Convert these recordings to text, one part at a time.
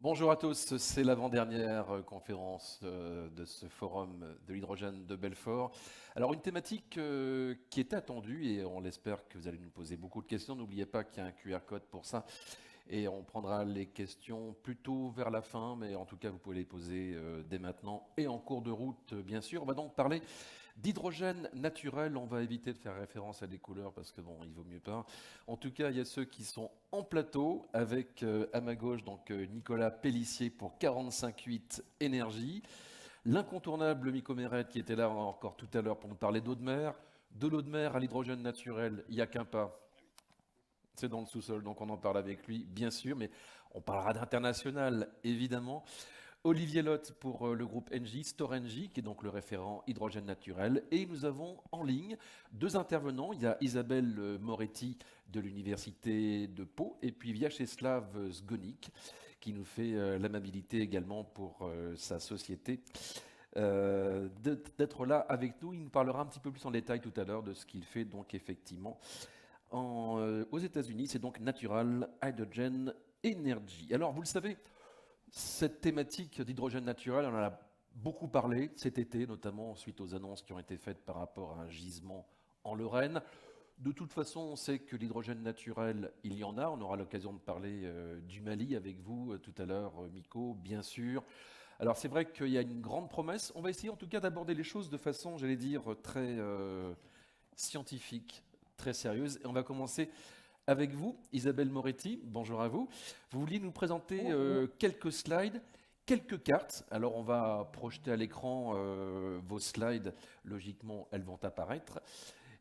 Bonjour à tous, c'est l'avant-dernière conférence de ce forum de l'hydrogène de Belfort. Alors une thématique qui est attendue et on l'espère que vous allez nous poser beaucoup de questions. N'oubliez pas qu'il y a un QR code pour ça et on prendra les questions plutôt vers la fin, mais en tout cas vous pouvez les poser dès maintenant et en cours de route bien sûr. On va donc parler d'hydrogène naturel. On va éviter de faire référence à des couleurs parce que bon, il vaut mieux pas. En tout cas, il y a ceux qui sont en plateau avec à ma gauche donc Nicolas Pellissier pour 45.8 Énergie, l'incontournable Miko Meret qui était là encore tout à l'heure pour nous parler d'eau de mer. De l'eau de mer à l'hydrogène naturel, il n'y a qu'un pas. C'est dans le sous-sol, donc on en parle avec lui, bien sûr, mais on parlera d'international, évidemment. Olivier Lotte pour le groupe Engie, Storengy, qui est donc le référent hydrogène naturel. Et nous avons en ligne deux intervenants. Il y a Isabelle Moretti de l'Université de Pau et puis Vyacheslav Zgonik, qui nous fait l'amabilité également pour sa société d'être là avec nous. Il nous parlera un petit peu plus en détail tout à l'heure de ce qu'il fait donc effectivement aux États-Unis. C'est donc Natural Hydrogen Energy. Alors vous le savez, cette thématique d'hydrogène naturel, on en a beaucoup parlé cet été, notamment suite aux annonces qui ont été faites par rapport à un gisement en Lorraine. De toute façon, on sait que l'hydrogène naturel, il y en a. On aura l'occasion de parler du Mali avec vous tout à l'heure, Miko, bien sûr. Alors c'est vrai qu'il y a une grande promesse. On va essayer en tout cas d'aborder les choses de façon, j'allais dire, très scientifique, très sérieuse. Et on va commencer avec vous, Isabelle Moretti. Bonjour à vous. Vous vouliez nous présenter Bonjour. quelques slides, quelques cartes. Alors on va projeter à l'écran vos slides. Logiquement, elles vont apparaître.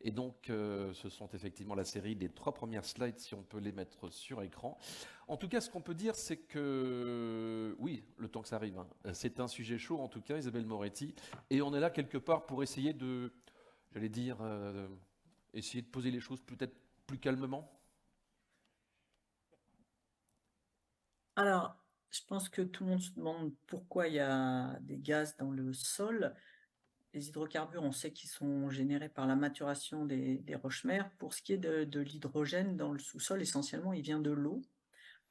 Et donc, ce sont effectivement la série des trois premières slides, si on peut les mettre sur écran. En tout cas, ce qu'on peut dire, c'est que, oui, le temps que ça arrive, hein, c'est un sujet chaud, en tout cas, Isabelle Moretti, et on est là quelque part pour essayer de, j'allais dire, essayer de poser les choses peut-être plus calmement. Alors, je pense que tout le monde se demande pourquoi il y a des gaz dans le sol. Les hydrocarbures, on sait qu'ils sont générés par la maturation des roches-mères. Pour ce qui est de l'hydrogène dans le sous-sol, essentiellement, il vient de l'eau.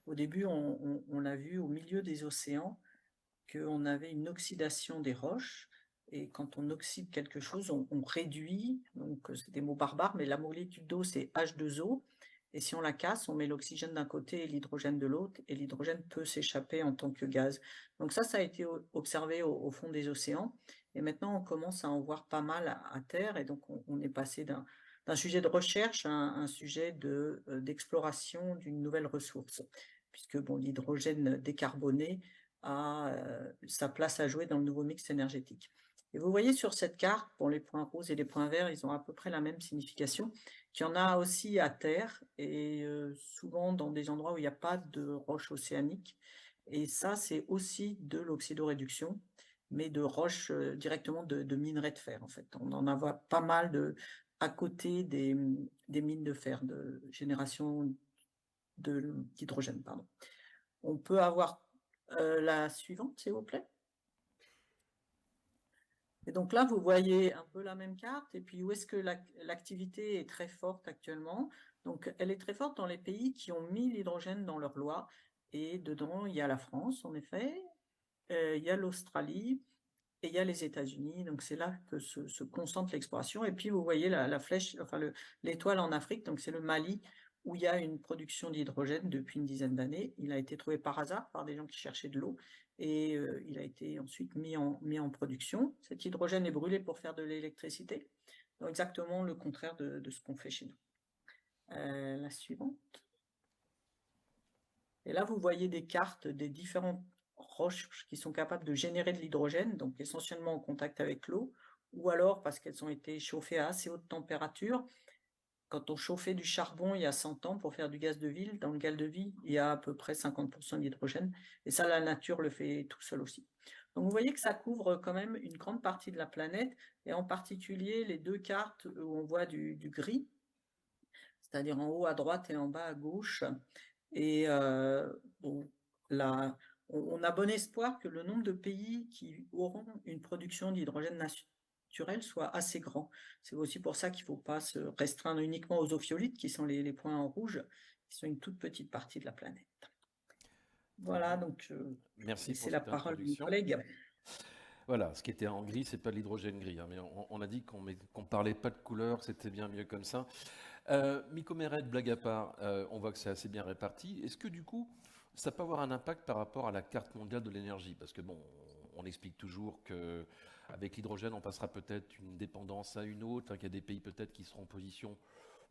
Au début, on a vu au milieu des océans qu'on avait une oxydation des roches. Et quand on oxyde quelque chose, on réduit, donc c'est des mots barbares, mais la molécule d'eau, c'est H2O. Et si on la casse, on met l'oxygène d'un côté et l'hydrogène de l'autre, et l'hydrogène peut s'échapper en tant que gaz. Donc ça a été observé au fond des océans. Et maintenant, on commence à en voir pas mal à terre. Et donc, on est passé d'un sujet de recherche à un sujet d'exploration d'une nouvelle ressource. Puisque bon, l'hydrogène décarboné a sa place à jouer dans le nouveau mix énergétique. Et vous voyez sur cette carte, bon, les points roses et les points verts, ils ont à peu près la même signification, qu'il y en a aussi à terre et souvent dans des endroits où il n'y a pas de roches océaniques. Et ça, c'est aussi de l'oxydoréduction, mais de roches directement de minerais de fer, en fait. On en a pas mal à côté des mines de fer, de génération d'hydrogène, pardon. On peut avoir la suivante, s'il vous plaît. Et donc là, vous voyez un peu la même carte. Et puis, où est-ce que l'activité est très forte actuellement? Donc, elle est très forte dans les pays qui ont mis l'hydrogène dans leur loi. Et dedans, il y a la France, en effet, il y a l'Australie et il y a les États-Unis. Donc, c'est là que se concentre l'exploration. Et puis, vous voyez la flèche, enfin, l'étoile en Afrique. Donc, c'est le Mali où il y a une production d'hydrogène depuis une dizaine d'années. Il a été trouvé par hasard par des gens qui cherchaient de l'eau et il a été ensuite mis en production. Cet hydrogène est brûlé pour faire de l'électricité. Donc, exactement le contraire de ce qu'on fait chez nous. La suivante. Et là, vous voyez des cartes des différentes roches qui sont capables de générer de l'hydrogène, donc essentiellement en contact avec l'eau, ou alors parce qu'elles ont été chauffées à assez haute température. Quand on chauffait du charbon il y a 100 ans pour faire du gaz de ville, dans le gaz de vie, il y a à peu près 50% d'hydrogène. Et ça, la nature le fait tout seul aussi. Donc vous voyez que ça couvre quand même une grande partie de la planète, et en particulier les deux cartes où on voit du gris, c'est-à-dire en haut à droite et en bas à gauche. Et bon, là, on a bon espoir que le nombre de pays qui auront une production d'hydrogène naturel soit assez grand. C'est aussi pour ça qu'il ne faut pas se restreindre uniquement aux ophiolites, qui sont les points en rouge, qui sont une toute petite partie de la planète. Voilà, donc Merci laisser pour la cette parole à mon introduction. collègue. Voilà, ce qui était en gris, c'est pas de l'hydrogène gris, hein, mais on a dit qu'on parlait pas de couleur, que c'était bien mieux comme ça. Miko Meret, blague à part, on voit que c'est assez bien réparti. Est-ce que du coup, ça peut avoir un impact par rapport à la carte mondiale de l'énergie? Parce que bon, on explique toujours que avec l'hydrogène, on passera peut-être une dépendance à une autre, hein, qu'il y a des pays peut-être qui seront en position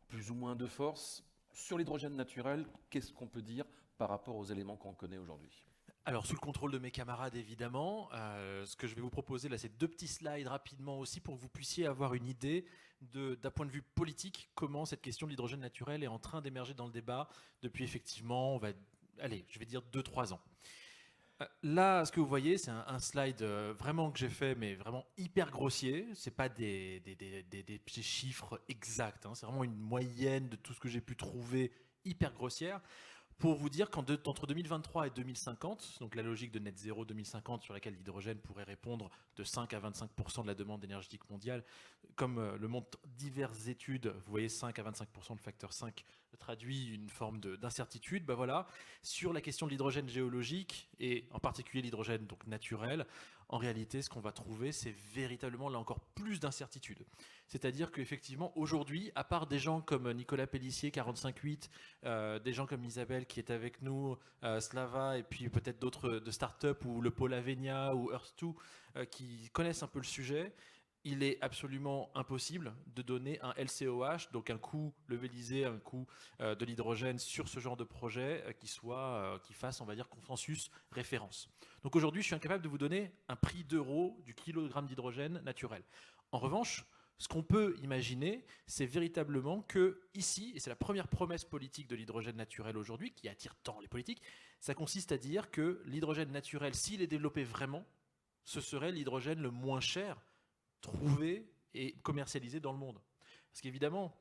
plus ou moins de force. Sur l'hydrogène naturel, qu'est-ce qu'on peut dire par rapport aux éléments qu'on connaît aujourd'hui? Alors, sous le contrôle de mes camarades, évidemment, ce que je vais vous proposer là, c'est deux petits slides rapidement aussi pour que vous puissiez avoir une idée d'un point de vue politique, comment cette question de l'hydrogène naturel est en train d'émerger dans le débat depuis effectivement, allez, je vais dire 2-3 ans. Là, ce que vous voyez, c'est un slide vraiment que j'ai fait, mais vraiment hyper grossier. C'est pas des petits chiffres exacts, hein. C'est vraiment une moyenne de tout ce que j'ai pu trouver hyper grossière pour vous dire qu'entre 2023 et 2050, donc la logique de net zéro 2050 sur laquelle l'hydrogène pourrait répondre de 5 à 25% de la demande énergétique mondiale, comme le montrent diverses études, vous voyez 5 à 25%, le facteur 5 traduit une forme d'incertitude, ben voilà, sur la question de l'hydrogène géologique et en particulier l'hydrogène donc naturel, en réalité ce qu'on va trouver c'est véritablement là encore plus d'incertitude. C'est-à-dire qu'effectivement aujourd'hui, à part des gens comme Nicolas Pellissier 45.8, des gens comme Isabelle qui est avec nous, Slava et puis peut-être d'autres de start-up ou le Pôle Avenia ou Earth2 qui connaissent un peu le sujet, il est absolument impossible de donner un LCOH, donc un coût levelisé, un coût de l'hydrogène sur ce genre de projet qui fasse, on va dire, consensus référence. Donc aujourd'hui, je suis incapable de vous donner un prix d'euro du kilogramme d'hydrogène naturel. En revanche, ce qu'on peut imaginer, c'est véritablement que ici, et c'est la première promesse politique de l'hydrogène naturel aujourd'hui, qui attire tant les politiques, ça consiste à dire que l'hydrogène naturel, s'il est développé vraiment, ce serait l'hydrogène le moins cher trouvé et commercialisé dans le monde. Parce qu'évidemment,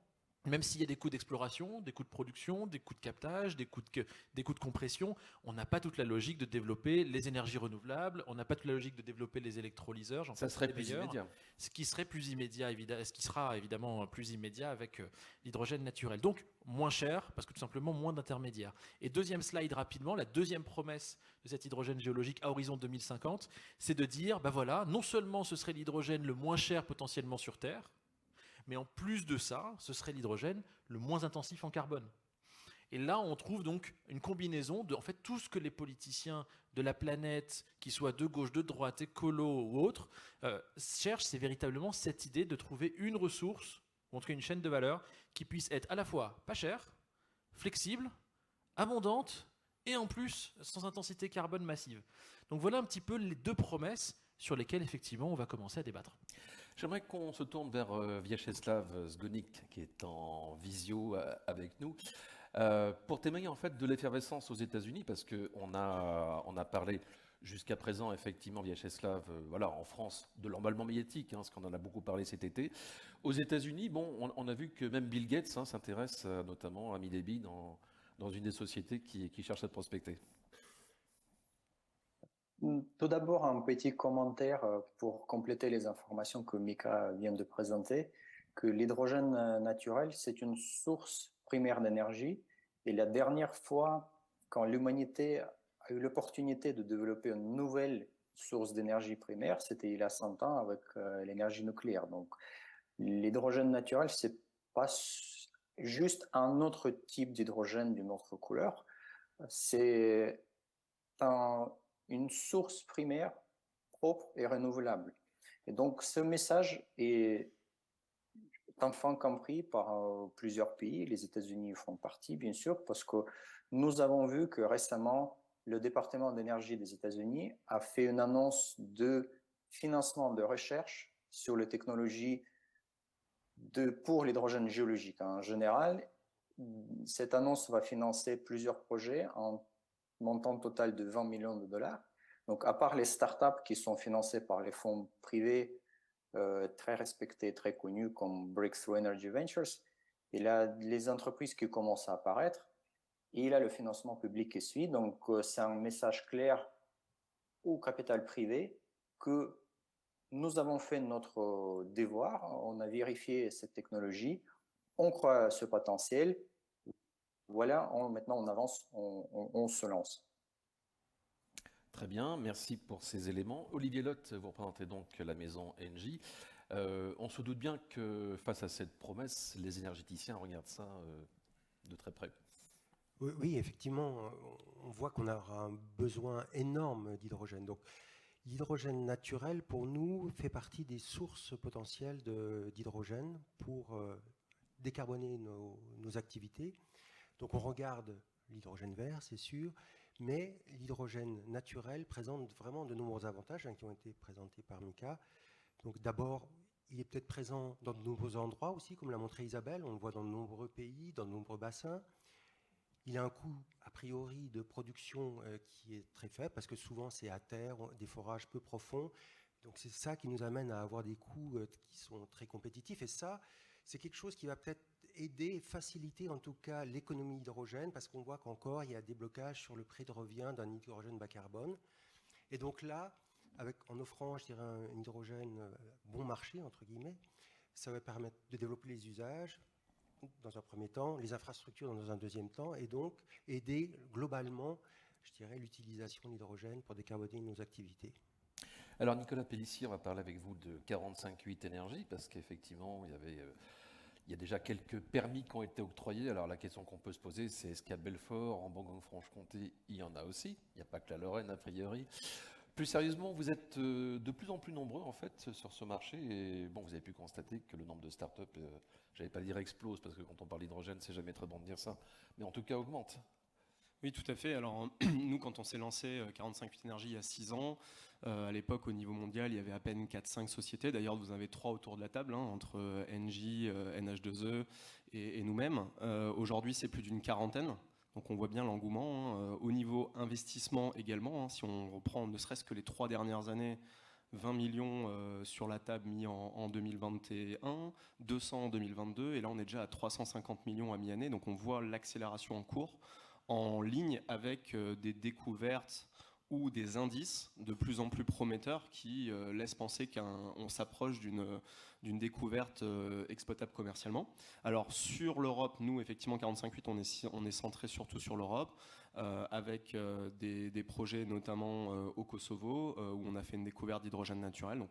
même s'il y a des coûts d'exploration, des coûts de production, des coûts de captage, des coûts de compression, on n'a pas toute la logique de développer les énergies renouvelables, on n'a pas toute la logique de développer les électrolyseurs, j'en Ça passe serait des plus meilleurs, immédiat. ce qui serait plus immédiat, ce qui sera évidemment plus immédiat avec l'hydrogène naturel. Donc moins cher, parce que tout simplement moins d'intermédiaires. Et deuxième slide rapidement, la deuxième promesse de cet hydrogène géologique à horizon 2050, c'est de dire, ben voilà, non seulement ce serait l'hydrogène le moins cher potentiellement sur Terre, mais en plus de ça, ce serait l'hydrogène le moins intensif en carbone. Et là, on trouve donc une combinaison de en fait, tout ce que les politiciens de la planète, qu'ils soient de gauche, de droite, écolo ou autres, cherchent, c'est véritablement cette idée de trouver une ressource, ou en tout cas une chaîne de valeur, qui puisse être à la fois pas chère, flexible, abondante, et en plus sans intensité carbone massive. Donc voilà un petit peu les deux promesses sur lesquelles effectivement on va commencer à débattre. J'aimerais qu'on se tourne vers Vyacheslav Zgonik, qui est en visio avec nous, pour témoigner en fait de l'effervescence aux États-Unis, parce on a parlé jusqu'à présent, effectivement, Vyacheslav, voilà, en France, de l'emballement médiatique, hein, parce qu'on en a beaucoup parlé cet été. Aux États-Unis, bon, on a vu que même Bill Gates hein, s'intéresse notamment à Midebi dans une des sociétés qui cherche à prospecter. Tout d'abord, un petit commentaire pour compléter les informations que Mika vient de présenter, que l'hydrogène naturel, c'est une source primaire d'énergie. Et la dernière fois, quand l'humanité a eu l'opportunité de développer une nouvelle source d'énergie primaire, c'était il y a 100 ans avec l'énergie nucléaire. Donc, l'hydrogène naturel, c'est pas juste un autre type d'hydrogène d'une autre couleur, c'est une source primaire propre et renouvelable. Et donc, ce message est enfin compris par plusieurs pays. Les États-Unis font partie, bien sûr, parce que nous avons vu que récemment, le département d'énergie des États-Unis a fait une annonce de financement de recherche sur les technologies pour l'hydrogène géologique en général. Cette annonce va financer plusieurs projets en montant total de 20 millions de dollars. Donc, à part les startups qui sont financées par les fonds privés très respectés, très connus comme Breakthrough Energy Ventures, il a les entreprises qui commencent à apparaître et il a le financement public qui suit. Donc, c'est un message clair au capital privé que nous avons fait notre devoir, on a vérifié cette technologie, on croit à ce potentiel. Voilà, maintenant on avance, on se lance. Très bien, merci pour ces éléments. Olivier Lotte, vous représentez donc la maison Engie. On se doute bien que face à cette promesse, les énergéticiens regardent ça de très près. Oui, effectivement, on voit qu'on aura un besoin énorme d'hydrogène. Donc, l'hydrogène naturel, pour nous, fait partie des sources potentielles d'hydrogène pour décarboner nos activités. Donc, on regarde l'hydrogène vert, c'est sûr, mais l'hydrogène naturel présente vraiment de nombreux avantages qui ont été présentés par Mika. Donc, d'abord, il est peut-être présent dans de nombreux endroits aussi, comme l'a montré Isabelle. On le voit dans de nombreux pays, dans de nombreux bassins. Il a un coût, a priori, de production qui est très faible, parce que souvent c'est à terre, des forages peu profonds. Donc c'est ça qui nous amène à avoir des coûts qui sont très compétitifs. Et ça, c'est quelque chose qui va peut-être aider, faciliter en tout cas l'économie hydrogène, parce qu'on voit qu'encore il y a des blocages sur le prix de revient d'un hydrogène bas carbone. Et donc là, en offrant, je dirais, un hydrogène bon marché, entre guillemets, ça va permettre de développer les usages, dans un premier temps, les infrastructures dans un deuxième temps, et donc aider globalement, je dirais, l'utilisation de l'hydrogène pour décarboner nos activités. Alors Nicolas Pellissier, on va parler avec vous de 45.8 Énergie, parce qu'effectivement, il y a déjà quelques permis qui ont été octroyés. Alors la question qu'on peut se poser, c'est est-ce qu'à Belfort, en Bourgogne-Franche-Comté, il y en a aussi? Il n'y a pas que la Lorraine, a priori. Plus sérieusement, vous êtes de plus en plus nombreux en fait sur ce marché et bon, vous avez pu constater que le nombre de startups, j'allais pas dire explose parce que quand on parle d'hydrogène, c'est jamais très bon de dire ça, mais en tout cas augmente. Oui, tout à fait. Alors, nous, quand on s'est lancé 45.8 Énergie il y a 6 ans, à l'époque, au niveau mondial, il y avait à peine 4-5 sociétés. D'ailleurs, vous en avez 3 autour de la table, entre Engie, NH2E et nous-mêmes. Aujourd'hui, c'est plus d'une quarantaine. Donc on voit bien l'engouement. Au niveau investissement également, si on reprend ne serait-ce que les 3 dernières années, 20 millions sur la table mis en 2021, 200 en 2022, et là on est déjà à 350 millions à mi-année. Donc on voit l'accélération en cours, en ligne avec des découvertes ou des indices de plus en plus prometteurs qui laissent penser qu'on s'approche d'une découverte exploitable commercialement. Alors sur l'Europe, nous effectivement 45.8 on est centré surtout sur l'Europe avec des projets notamment au Kosovo où on a fait une découverte d'hydrogène naturel. Donc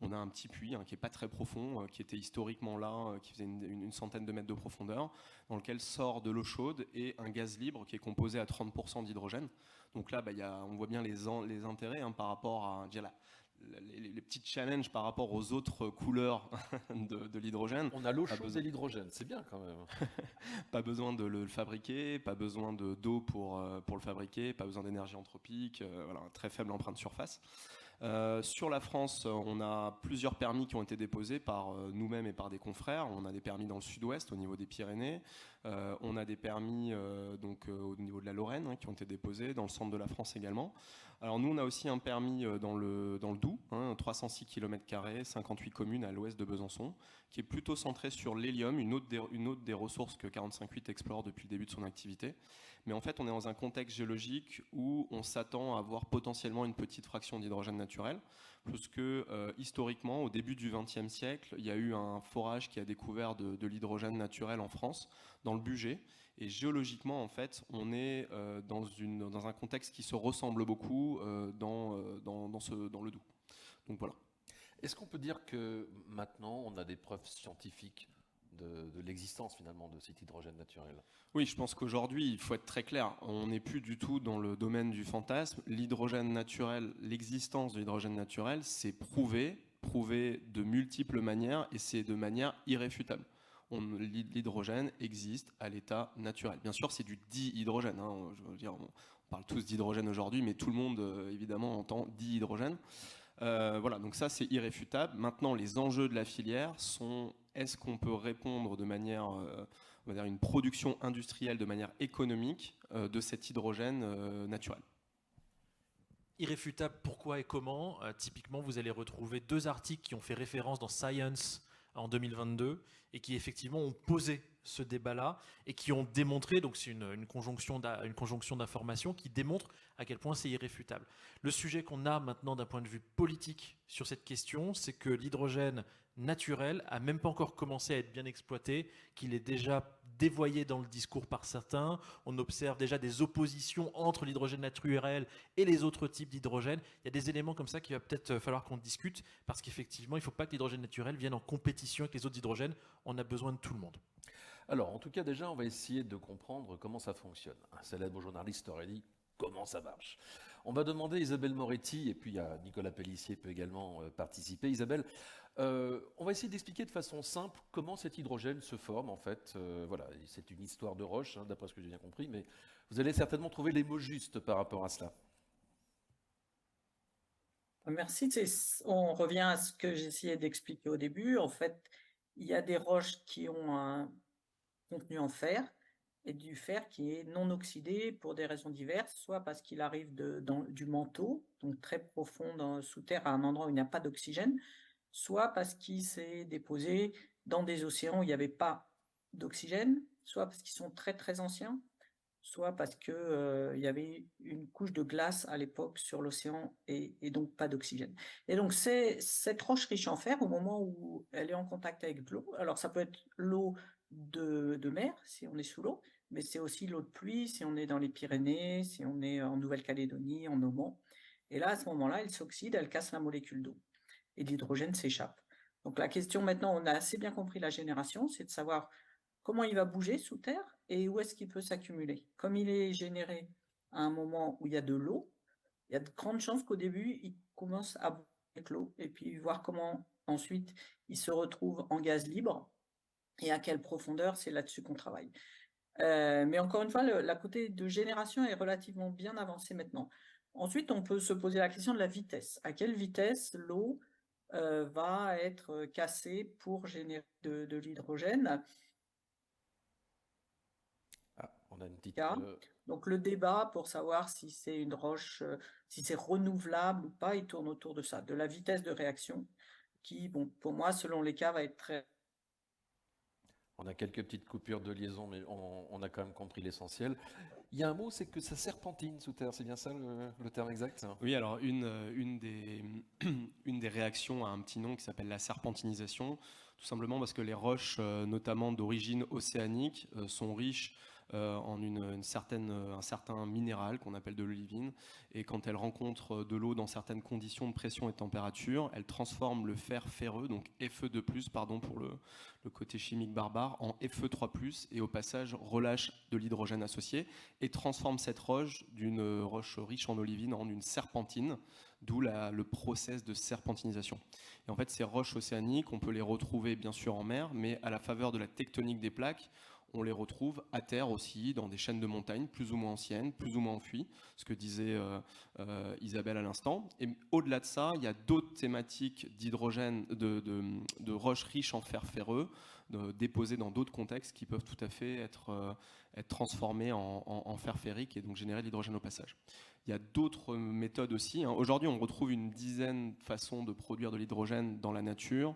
on a un petit puits qui n'est pas très profond, qui était historiquement là, qui faisait une centaine de mètres de profondeur, dans lequel sort de l'eau chaude et un gaz libre qui est composé à 30% d'hydrogène. Donc là, on voit bien les intérêts par rapport à les petits challenges par rapport aux autres couleurs de l'hydrogène. On a l'eau chaude et l'hydrogène, c'est bien quand même. Pas besoin de le fabriquer, pas besoin d'eau pour le fabriquer, pas besoin d'énergie anthropique, voilà, très faible empreinte surface. Sur la France, on a plusieurs permis qui ont été déposés par nous-mêmes et par des confrères. On a des permis dans le sud-ouest, au niveau des Pyrénées. On a des permis au niveau de la Lorraine qui ont été déposés, dans le centre de la France également. Alors nous, on a aussi un permis dans le Doubs, 306 km², 58 communes à l'ouest de Besançon, qui est plutôt centré sur l'hélium, une autre des ressources que 45.8 explore depuis le début de son activité. Mais en fait, on est dans un contexte géologique où on s'attend à avoir potentiellement une petite fraction d'hydrogène naturel, puisque historiquement, au début du XXe siècle, il y a eu un forage qui a découvert de l'hydrogène naturel en France, dans le Bugey. Et géologiquement, en fait, on est dans un contexte qui se ressemble beaucoup dans le Doubs. Donc voilà. Est-ce qu'on peut dire que maintenant, on a des preuves scientifiques de l'existence finalement de cet hydrogène naturel? Oui, je pense qu'aujourd'hui, il faut être très clair. On n'est plus du tout dans le domaine du fantasme. L'hydrogène naturel, l'existence de l'hydrogène naturel, c'est prouvé de multiples manières et c'est de manière irréfutable. L'hydrogène existe à l'état naturel. Bien sûr, c'est du dihydrogène. Je veux dire, on parle tous d'hydrogène aujourd'hui, mais tout le monde, évidemment, entend dihydrogène. Voilà, donc ça, c'est irréfutable. Maintenant, les enjeux de la filière sont: est-ce qu'on peut répondre de manière, on va dire, une production industrielle de manière économique de cet hydrogène naturel? Irréfutable, pourquoi et comment? Typiquement, vous allez retrouver 2 articles qui ont fait référence dans Science en 2022 et qui effectivement ont posé ce débat-là et qui ont démontré, donc c'est une conjonction d'informations qui démontre à quel point c'est irréfutable. Le sujet qu'on a maintenant d'un point de vue politique sur cette question, c'est que l'hydrogène naturel a même pas encore commencé à être bien exploité, qu'il est déjà dévoyé dans le discours par certains. On observe déjà des oppositions entre l'hydrogène naturel et les autres types d'hydrogène. Il y a des éléments comme ça qu'il va peut-être falloir qu'on discute, parce qu'effectivement, il ne faut pas que l'hydrogène naturel vienne en compétition avec les autres hydrogènes. On a besoin de tout le monde. Alors, en tout cas, déjà, on va essayer de comprendre comment ça fonctionne. Un célèbre journaliste aurait dit comment ça marche. On va demander à Isabelle Moretti, et puis Nicolas Pellissier peut également participer. Isabelle, on va essayer d'expliquer de façon simple comment cet hydrogène se forme, en fait. Voilà, c'est une histoire de roche, hein, d'après ce que j'ai bien compris, mais vous allez certainement trouver les mots justes par rapport à cela. Merci. On revient à ce que j'essayais d'expliquer au début. En fait, il y a des roches qui ont un contenu en fer et du fer qui est non oxydé pour des raisons diverses, soit parce qu'il arrive du manteau, donc très profond sous terre, à un endroit où il n'y a pas d'oxygène, soit parce qu'il s'est déposé dans des océans où il n'y avait pas d'oxygène, soit parce qu'ils sont très très anciens, soit parce que il y avait une couche de glace à l'époque sur l'océan et donc pas d'oxygène. Et donc cette roche riche en fer, au moment où elle est en contact avec l'eau, alors ça peut être l'eau de mer si on est sous l'eau, mais c'est aussi l'eau de pluie si on est dans les Pyrénées, si on est en Nouvelle-Calédonie, en Oman. Et là, à ce moment-là, elle s'oxyde, elle casse la molécule d'eau et l'hydrogène s'échappe. Donc la question maintenant, on a assez bien compris la génération, c'est de savoir comment il va bouger sous terre et où est-ce qu'il peut s'accumuler. Comme il est généré à un moment où il y a de l'eau, il y a de grandes chances qu'au début, il commence à bouger avec l'eau et puis voir comment ensuite il se retrouve en gaz libre et à quelle profondeur, c'est là-dessus qu'on travaille. Mais encore une fois, la côté de génération est relativement bien avancé maintenant. Ensuite, on peut se poser la question de la vitesse. À quelle vitesse l'eau va être cassée pour générer de l'hydrogène? On a une petite... Donc le débat pour savoir si c'est une roche, si c'est renouvelable ou pas, il tourne autour de ça, de la vitesse de réaction, qui, bon, pour moi, selon les cas, va être très... On a quelques petites coupures de liaison, mais on a quand même compris l'essentiel. Il y a un mot, c'est que ça serpentine sous terre, c'est bien ça le terme exact? Oui, alors une des réactions a un petit nom qui s'appelle la serpentinisation, tout simplement parce que les roches, notamment d'origine océanique, sont riches en un certain minéral qu'on appelle de l'olivine, et quand elles rencontrent de l'eau dans certaines conditions de pression et de température, elles transforment le fer ferreux, donc Fe2+, pardon pour le côté chimique barbare, en Fe3+, et au passage relâchent de l'hydrogène associé, et transforment cette roche d'une roche riche en olivine en une serpentine, d'où le process de serpentinisation. Et en fait, ces roches océaniques, on peut les retrouver bien sûr en mer, mais à la faveur de la tectonique des plaques, on les retrouve à terre aussi, dans des chaînes de montagnes plus ou moins anciennes, plus ou moins enfuies, ce que disait Isabelle à l'instant. Et au-delà de ça, il y a d'autres thématiques d'hydrogène, de roches riches en fer ferreux, déposées dans d'autres contextes qui peuvent tout à fait être transformées en fer ferrique et donc générer de l'hydrogène au passage. Il y a d'autres méthodes aussi. Aujourd'hui, on retrouve une dizaine de façons de produire de l'hydrogène dans la nature.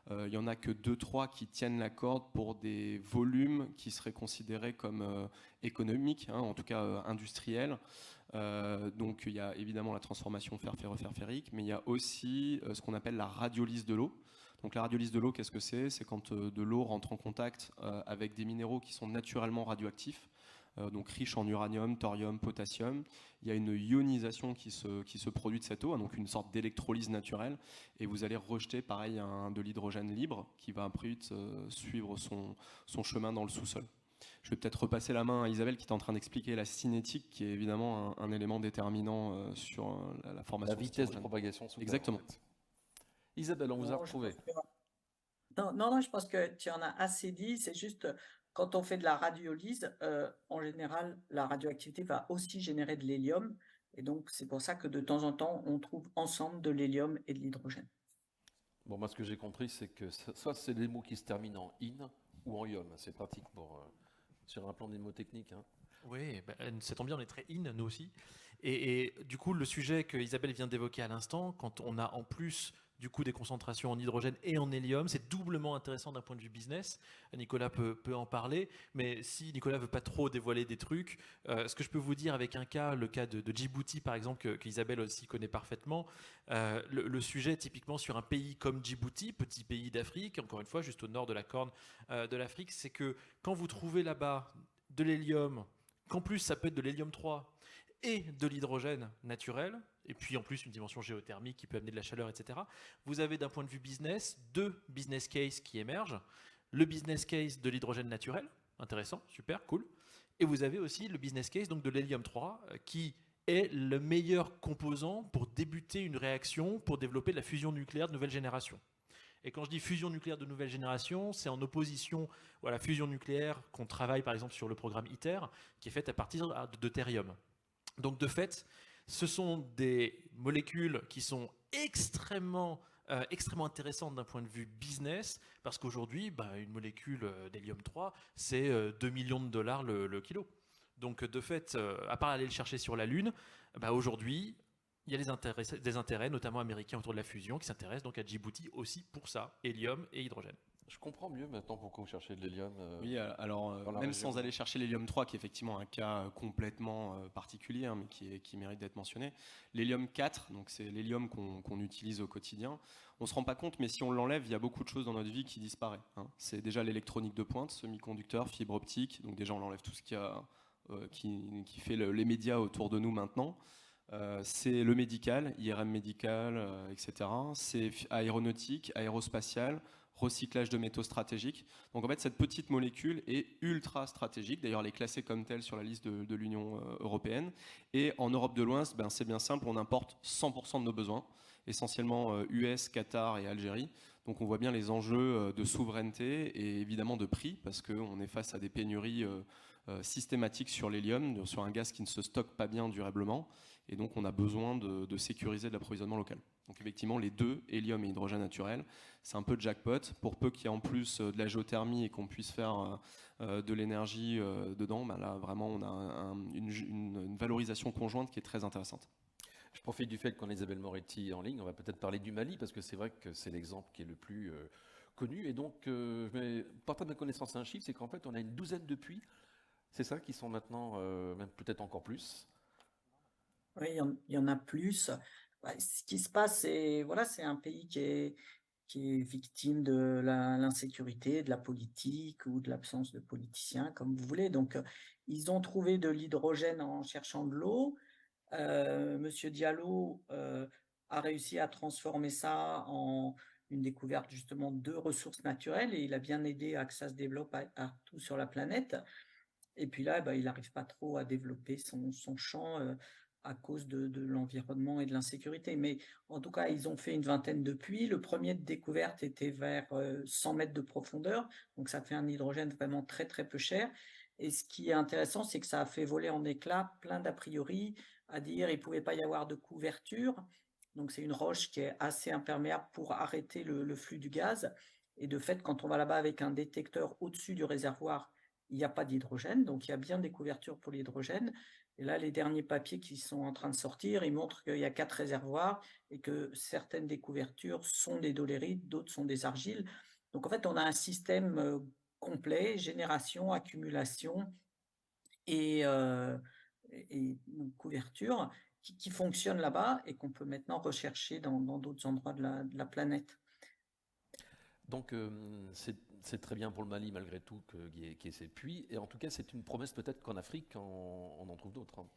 Il n'y en a que 2-3 qui tiennent la corde pour des volumes qui seraient considérés comme économiques, hein, en tout cas industriels. Donc il y a évidemment la transformation fer-ferreux-fer ferrique, mais il y a aussi ce qu'on appelle la radiolyse de l'eau. Donc la radiolyse de l'eau, qu'est-ce que c'est? C'est quand de l'eau rentre en contact avec des minéraux qui sont naturellement radioactifs, donc riches en uranium, thorium, potassium. Il y a une ionisation qui se produit de cette eau, donc une sorte d'électrolyse naturelle, et vous allez rejeter pareil de l'hydrogène libre qui va après suivre son chemin dans le sous-sol. Je vais peut-être repasser la main à Isabelle qui est en train d'expliquer la cinétique, qui est évidemment un élément déterminant sur la formation. La vitesse de propagation sous terre. Exactement. En fait. Isabelle, on vous a retrouvé. Non, je pense que tu en as assez dit. C'est juste, quand on fait de la radiolyse, en général, la radioactivité va aussi générer de l'hélium. Et donc, c'est pour ça que de temps en temps, on trouve ensemble de l'hélium et de l'hydrogène. Bon, moi, ce que j'ai compris, c'est que soit c'est des mots qui se terminent en in ou en ium. C'est pratique sur un plan mnémotechnique. Hein. Oui, ça tombe bien, on est très in, nous aussi. Et du coup, le sujet que Isabelle vient d'évoquer à l'instant, quand on a en plus du coup des concentrations en hydrogène et en hélium. C'est doublement intéressant d'un point de vue business. Nicolas peut en parler, mais si Nicolas veut pas trop dévoiler des trucs, ce que je peux vous dire avec un cas, le cas de Djibouti par exemple, qu'Isabelle aussi connaît parfaitement, le sujet typiquement sur un pays comme Djibouti, petit pays d'Afrique, encore une fois juste au nord de la corne de l'Afrique, c'est que quand vous trouvez là-bas de l'hélium, qu'en plus ça peut être de l'hélium 3 et de l'hydrogène naturel, et puis en plus une dimension géothermique qui peut amener de la chaleur, etc. Vous avez d'un point de vue business, 2 business cases qui émergent. Le business case de l'hydrogène naturel, intéressant, super, cool. Et vous avez aussi le business case donc, de l'hélium 3 qui est le meilleur composant pour débuter une réaction, pour développer de la fusion nucléaire de nouvelle génération. Et quand je dis fusion nucléaire de nouvelle génération, c'est en opposition à la fusion nucléaire qu'on travaille par exemple sur le programme ITER, qui est faite à partir de deutérium. Donc de fait, ce sont des molécules qui sont extrêmement intéressantes d'un point de vue business, parce qu'aujourd'hui, une molécule d'hélium 3, c'est 2 millions de dollars le kilo. Donc de fait, à part aller le chercher sur la Lune, aujourd'hui, il y a des intérêts, notamment américains, autour de la fusion, qui s'intéressent donc à Djibouti aussi pour ça, hélium et hydrogène. Je comprends mieux maintenant pourquoi vous cherchez de l'hélium. Oui, alors même sans aller chercher l'hélium 3, qui est effectivement un cas complètement particulier, hein, mais qui mérite d'être mentionné. L'hélium 4, donc c'est l'hélium qu'on utilise au quotidien. On ne se rend pas compte, mais si on l'enlève, il y a beaucoup de choses dans notre vie qui disparaissent. Hein. C'est déjà l'électronique de pointe, semi-conducteurs, fibre optique. Donc déjà, on enlève tout ce qui fait les médias autour de nous maintenant. C'est le médical, IRM médical, etc. C'est aéronautique, aérospatial, recyclage de métaux stratégiques. Donc en fait, cette petite molécule est ultra stratégique. D'ailleurs, elle est classée comme telle sur la liste de l'Union européenne. Et en Europe de l'Ouest, c'est bien simple, on importe 100% de nos besoins, essentiellement US, Qatar et Algérie. Donc on voit bien les enjeux de souveraineté et évidemment de prix, parce qu'on est face à des pénuries systématiques sur l'hélium, sur un gaz qui ne se stocke pas bien durablement. Et donc on a besoin de sécuriser de l'approvisionnement local. Donc effectivement, les deux, hélium et hydrogène naturel, c'est un peu jackpot. Pour peu qu'il y ait en plus de la géothermie et qu'on puisse faire de l'énergie dedans, là vraiment on a une valorisation conjointe qui est très intéressante. Je profite du fait qu'on a Isabelle Moretti en ligne, on va peut-être parler du Mali, parce que c'est vrai que c'est l'exemple qui est le plus connu. Et donc, je vais partir de ma connaissance un chiffre, c'est qu'en fait on a une douzaine de puits, c'est ça, qui sont maintenant, même peut-être encore plus. Oui, il y en a plus. Ce qui se passe, c'est un pays qui est victime de l'insécurité, de la politique ou de l'absence de politiciens, comme vous voulez. Donc, ils ont trouvé de l'hydrogène en cherchant de l'eau. Monsieur Diallo a réussi à transformer ça en une découverte justement de ressources naturelles et il a bien aidé à que ça se développe partout sur la planète. Et puis là, il n'arrive pas trop à développer son champ à cause de l'environnement et de l'insécurité. Mais en tout cas, ils ont fait une vingtaine de puits. Le premier de découverte était vers 100 mètres de profondeur. Donc ça fait un hydrogène vraiment très, très peu cher. Et ce qui est intéressant, c'est que ça a fait voler en éclats plein d'a priori à dire qu'il ne pouvait pas y avoir de couverture. Donc c'est une roche qui est assez imperméable pour arrêter le flux du gaz. Et de fait, quand on va là-bas avec un détecteur au-dessus du réservoir, il n'y a pas d'hydrogène, donc il y a bien des couvertures pour l'hydrogène. Et là, les derniers papiers qui sont en train de sortir, ils montrent qu'il y a 4 réservoirs et que certaines des couvertures sont des dolérites, d'autres sont des argiles. Donc en fait, on a un système complet, génération, accumulation et couverture qui fonctionne là-bas et qu'on peut maintenant rechercher dans d'autres endroits de la planète. Donc c'est très bien pour le Mali malgré tout qu'il y ait ces puits. Et en tout cas, c'est une promesse peut-être qu'en Afrique, on en trouve d'autres. Hein.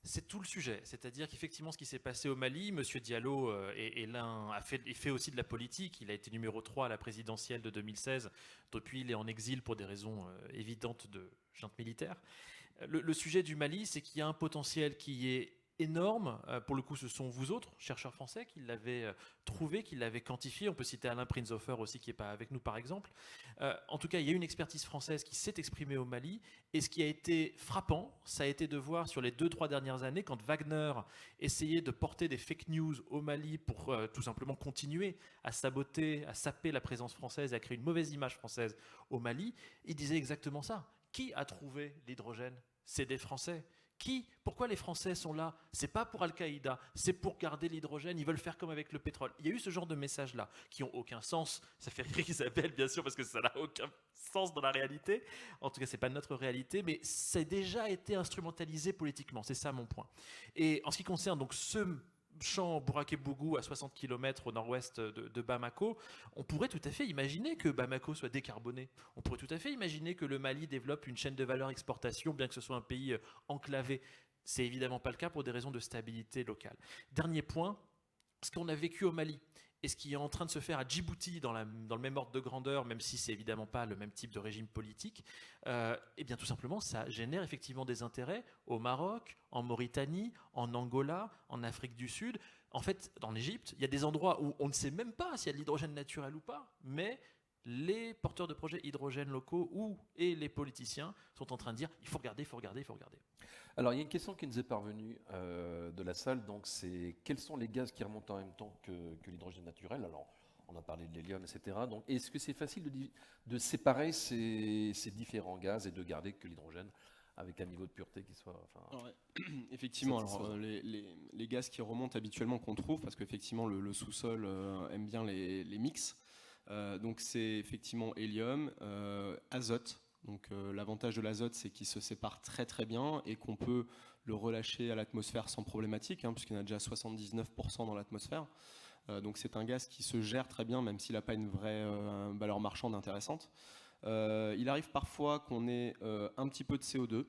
C'est tout le sujet. C'est-à-dire qu'effectivement, ce qui s'est passé au Mali, M. Diallo fait aussi de la politique. Il a été numéro 3 à la présidentielle de 2016. Depuis, il est en exil pour des raisons évidentes de junte militaire. Le sujet du Mali, c'est qu'il y a un potentiel qui est énorme. Pour le coup, ce sont vous autres, chercheurs français, qui l'avez trouvé, qui l'avez quantifié. On peut citer Alain Prinzhofer aussi, qui n'est pas avec nous, par exemple. En tout cas, il y a une expertise française qui s'est exprimée au Mali. Et ce qui a été frappant, ça a été de voir sur les 2-3 dernières années, quand Wagner essayait de porter des fake news au Mali pour tout simplement continuer à saboter, à saper la présence française, à créer une mauvaise image française au Mali, il disait exactement ça. Qui a trouvé l'hydrogène ? C'est des Français. Pourquoi les Français sont là? C'est pas pour Al-Qaïda, c'est pour garder l'hydrogène, ils veulent faire comme avec le pétrole. Il y a eu ce genre de messages-là, qui ont aucun sens. Ça fait rire Isabelle, bien sûr, parce que ça n'a aucun sens dans la réalité. En tout cas, c'est pas notre réalité, mais ça a déjà été instrumentalisé politiquement, c'est ça mon point. Et en ce qui concerne donc ce champ Bouraké-Bougou à 60 km au nord-ouest de Bamako, on pourrait tout à fait imaginer que Bamako soit décarboné. On pourrait tout à fait imaginer que le Mali développe une chaîne de valeur exportation, bien que ce soit un pays enclavé. C'est évidemment pas le cas pour des raisons de stabilité locale. Dernier point, ce qu'on a vécu au Mali et ce qui est en train de se faire à Djibouti dans le même ordre de grandeur, même si c'est évidemment pas le même type de régime politique, eh bien tout simplement ça génère effectivement des intérêts au Maroc, en Mauritanie, en Angola, en Afrique du Sud. En fait, en Égypte, il y a des endroits où on ne sait même pas s'il y a de l'hydrogène naturel ou pas, mais les porteurs de projets hydrogène locaux et les politiciens sont en train de dire il faut regarder, il faut regarder, il faut regarder. Alors, il y a une question qui nous est parvenue de la salle, donc c'est quels sont les gaz qui remontent en même temps que l'hydrogène naturel? Alors, on a parlé de l'hélium, etc. Donc, est-ce que c'est facile de séparer ces différents gaz et de garder que l'hydrogène avec un niveau de pureté qui soit... Alors, effectivement, les gaz qui remontent habituellement qu'on trouve, parce qu'effectivement le sous-sol aime bien les mix, donc c'est effectivement hélium, azote. Donc l'avantage de l'azote, c'est qu'il se sépare très très bien et qu'on peut le relâcher à l'atmosphère sans problématique, puisqu'il y en a déjà 79% dans l'atmosphère. Donc c'est un gaz qui se gère très bien, même s'il n'a pas une vraie valeur marchande intéressante. Il arrive parfois qu'on ait un petit peu de CO2,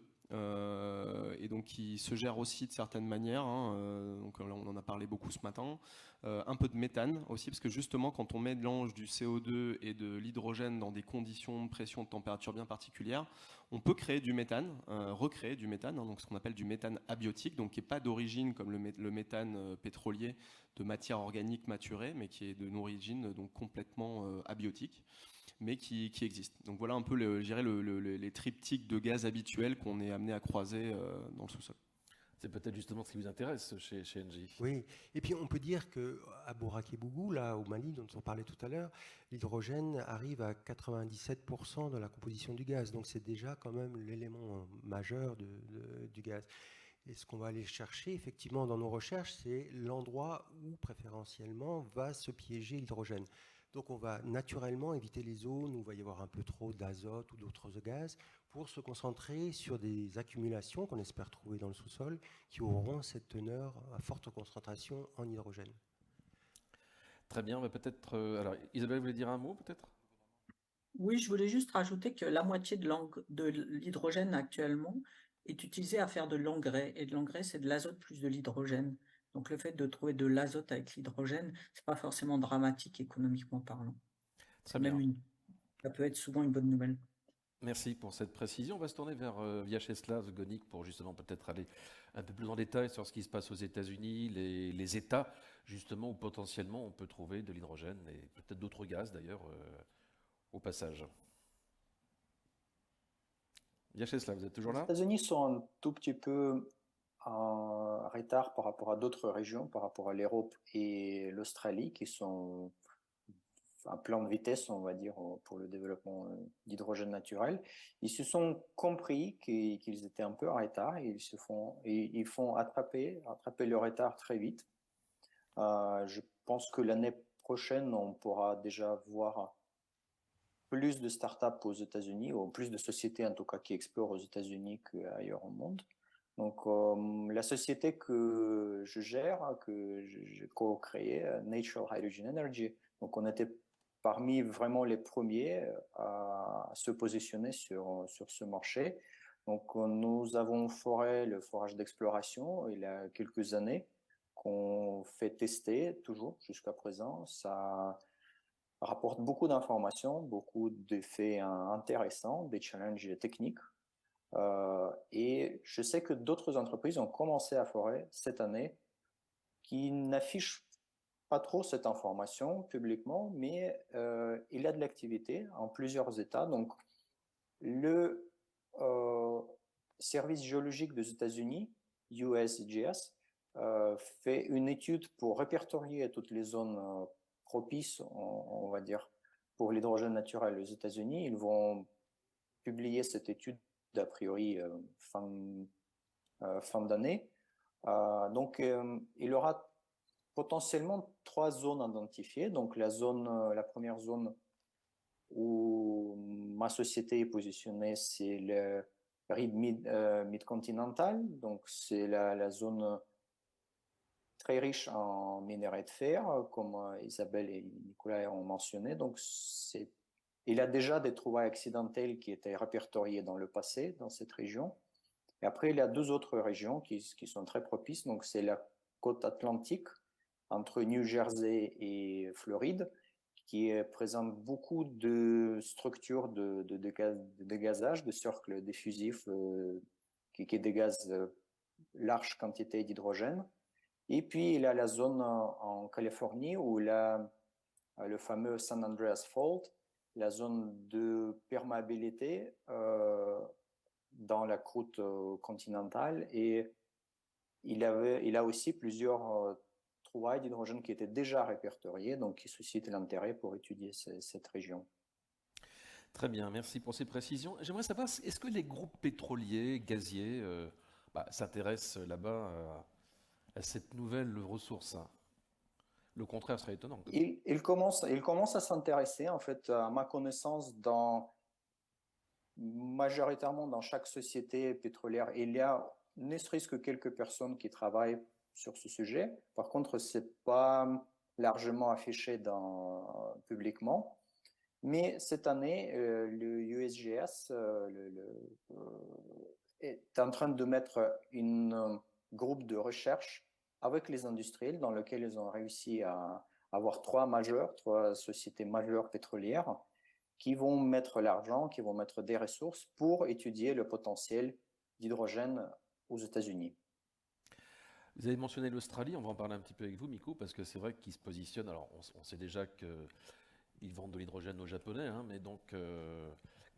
et donc il se gère aussi de certaines manières, donc on en a parlé beaucoup ce matin, un peu de méthane aussi, parce que justement quand on mélange du CO2 et de l'hydrogène dans des conditions de pression, de température bien particulières, on peut créer du méthane, recréer du méthane, donc ce qu'on appelle du méthane abiotique, donc qui n'est pas d'origine comme le méthane pétrolier de matière organique maturée, mais qui est d'une origine donc complètement abiotique, mais qui existe. Donc voilà un peu les triptyques de gaz habituels qu'on est amené à croiser dans le sous-sol. C'est peut-être justement ce qui vous intéresse chez Engie. Oui, et puis on peut dire qu'à Bouraké-Bougou, là au Mali, dont on parlait tout à l'heure, l'hydrogène arrive à 97% de la composition du gaz. Donc c'est déjà quand même l'élément majeur du gaz. Et ce qu'on va aller chercher effectivement dans nos recherches, c'est l'endroit où préférentiellement va se piéger l'hydrogène. Donc on va naturellement éviter les zones où il va y avoir un peu trop d'azote ou d'autres gaz pour se concentrer sur des accumulations qu'on espère trouver dans le sous-sol qui auront cette teneur à forte concentration en hydrogène. Très bien, mais peut-être... alors Isabelle, vous voulez dire un mot peut-être? Oui, je voulais juste rajouter que la moitié de l'hydrogène actuellement est utilisée à faire de l'engrais. Et de l'engrais, c'est de l'azote plus de l'hydrogène. Donc le fait de trouver de l'azote avec l'hydrogène, c'est pas forcément dramatique économiquement parlant. Très bien. Ça peut être souvent une bonne nouvelle. Merci pour cette précision. On va se tourner vers Vyacheslav Gonik pour justement peut-être aller un peu plus en détail sur ce qui se passe aux États-Unis, les États justement où potentiellement on peut trouver de l'hydrogène et peut-être d'autres gaz d'ailleurs au passage. Vyacheslav, vous êtes toujours là? Les États-Unis sont un tout petit peu en retard par rapport à d'autres régions, par rapport à l'Europe et l'Australie, qui sont à plan de vitesse, on va dire, pour le développement d'hydrogène naturel. Ils se sont compris qu'ils étaient un peu en retard et ils font attraper le retard très vite. Je pense que l'année prochaine, on pourra déjà voir plus de startups aux États-Unis, ou plus de sociétés en tout cas qui explorent aux États-Unis qu'ailleurs au monde. Donc, la société que je gère, que j'ai co-créée, Natural Hydrogen Energy, donc on était parmi vraiment les premiers à se positionner sur ce marché. Donc, nous avons foré le forage d'exploration il y a quelques années qu'on fait tester toujours jusqu'à présent. Ça rapporte beaucoup d'informations, beaucoup d'effets intéressants, des challenges techniques. Et je sais que d'autres entreprises ont commencé à forer cette année qui n'affichent pas trop cette information publiquement, mais il y a de l'activité en plusieurs États. Donc, le service géologique des États-Unis, USGS, fait une étude pour répertorier toutes les zones propices, on va dire, pour l'hydrogène naturel aux États-Unis. Ils vont publier cette étude a priori fin fin d'année. Donc, il y aura potentiellement 3 zones identifiées. Donc, la première zone où ma société est positionnée, c'est le RIB mid-continental. Donc, c'est la zone très riche en minerais de fer, comme Isabelle et Nicolas ont mentionné. Donc, il y a déjà des trouvailles accidentelles qui étaient répertoriées dans le passé dans cette région. Et après, il y a 2 autres régions qui sont très propices. Donc, c'est la côte atlantique entre New Jersey et Floride, qui présente beaucoup de structures de dégazage, de cercles diffusifs qui dégazent large quantité d'hydrogène. Et puis, il y a la zone en Californie où il y a le fameux San Andreas Fault, la zone de perméabilité dans la croûte continentale. Et il y a aussi plusieurs trouvailles d'hydrogène qui étaient déjà répertoriées, donc qui suscitent l'intérêt pour étudier cette région. Très bien, merci pour ces précisions. J'aimerais savoir, est-ce que les groupes pétroliers, gaziers, s'intéressent là-bas à cette nouvelle ressource? Le contraire serait étonnant. Ils commencent à s'intéresser, en fait, à ma connaissance, majoritairement dans chaque société pétrolière, il y a ne serait-ce que quelques personnes qui travaillent sur ce sujet. Par contre, ce n'est pas largement affiché publiquement. Mais cette année, le USGS est en train de mettre un groupe de recherche avec les industriels dans lequel ils ont réussi à avoir 3 sociétés majeures pétrolières qui vont mettre l'argent, qui vont mettre des ressources pour étudier le potentiel d'hydrogène aux États-Unis. Vous avez mentionné l'Australie, on va en parler un petit peu avec vous, Mikko, parce que c'est vrai qu'ils se positionnent. Alors, on sait déjà qu'ils vendent de l'hydrogène aux Japonais, hein, mais donc,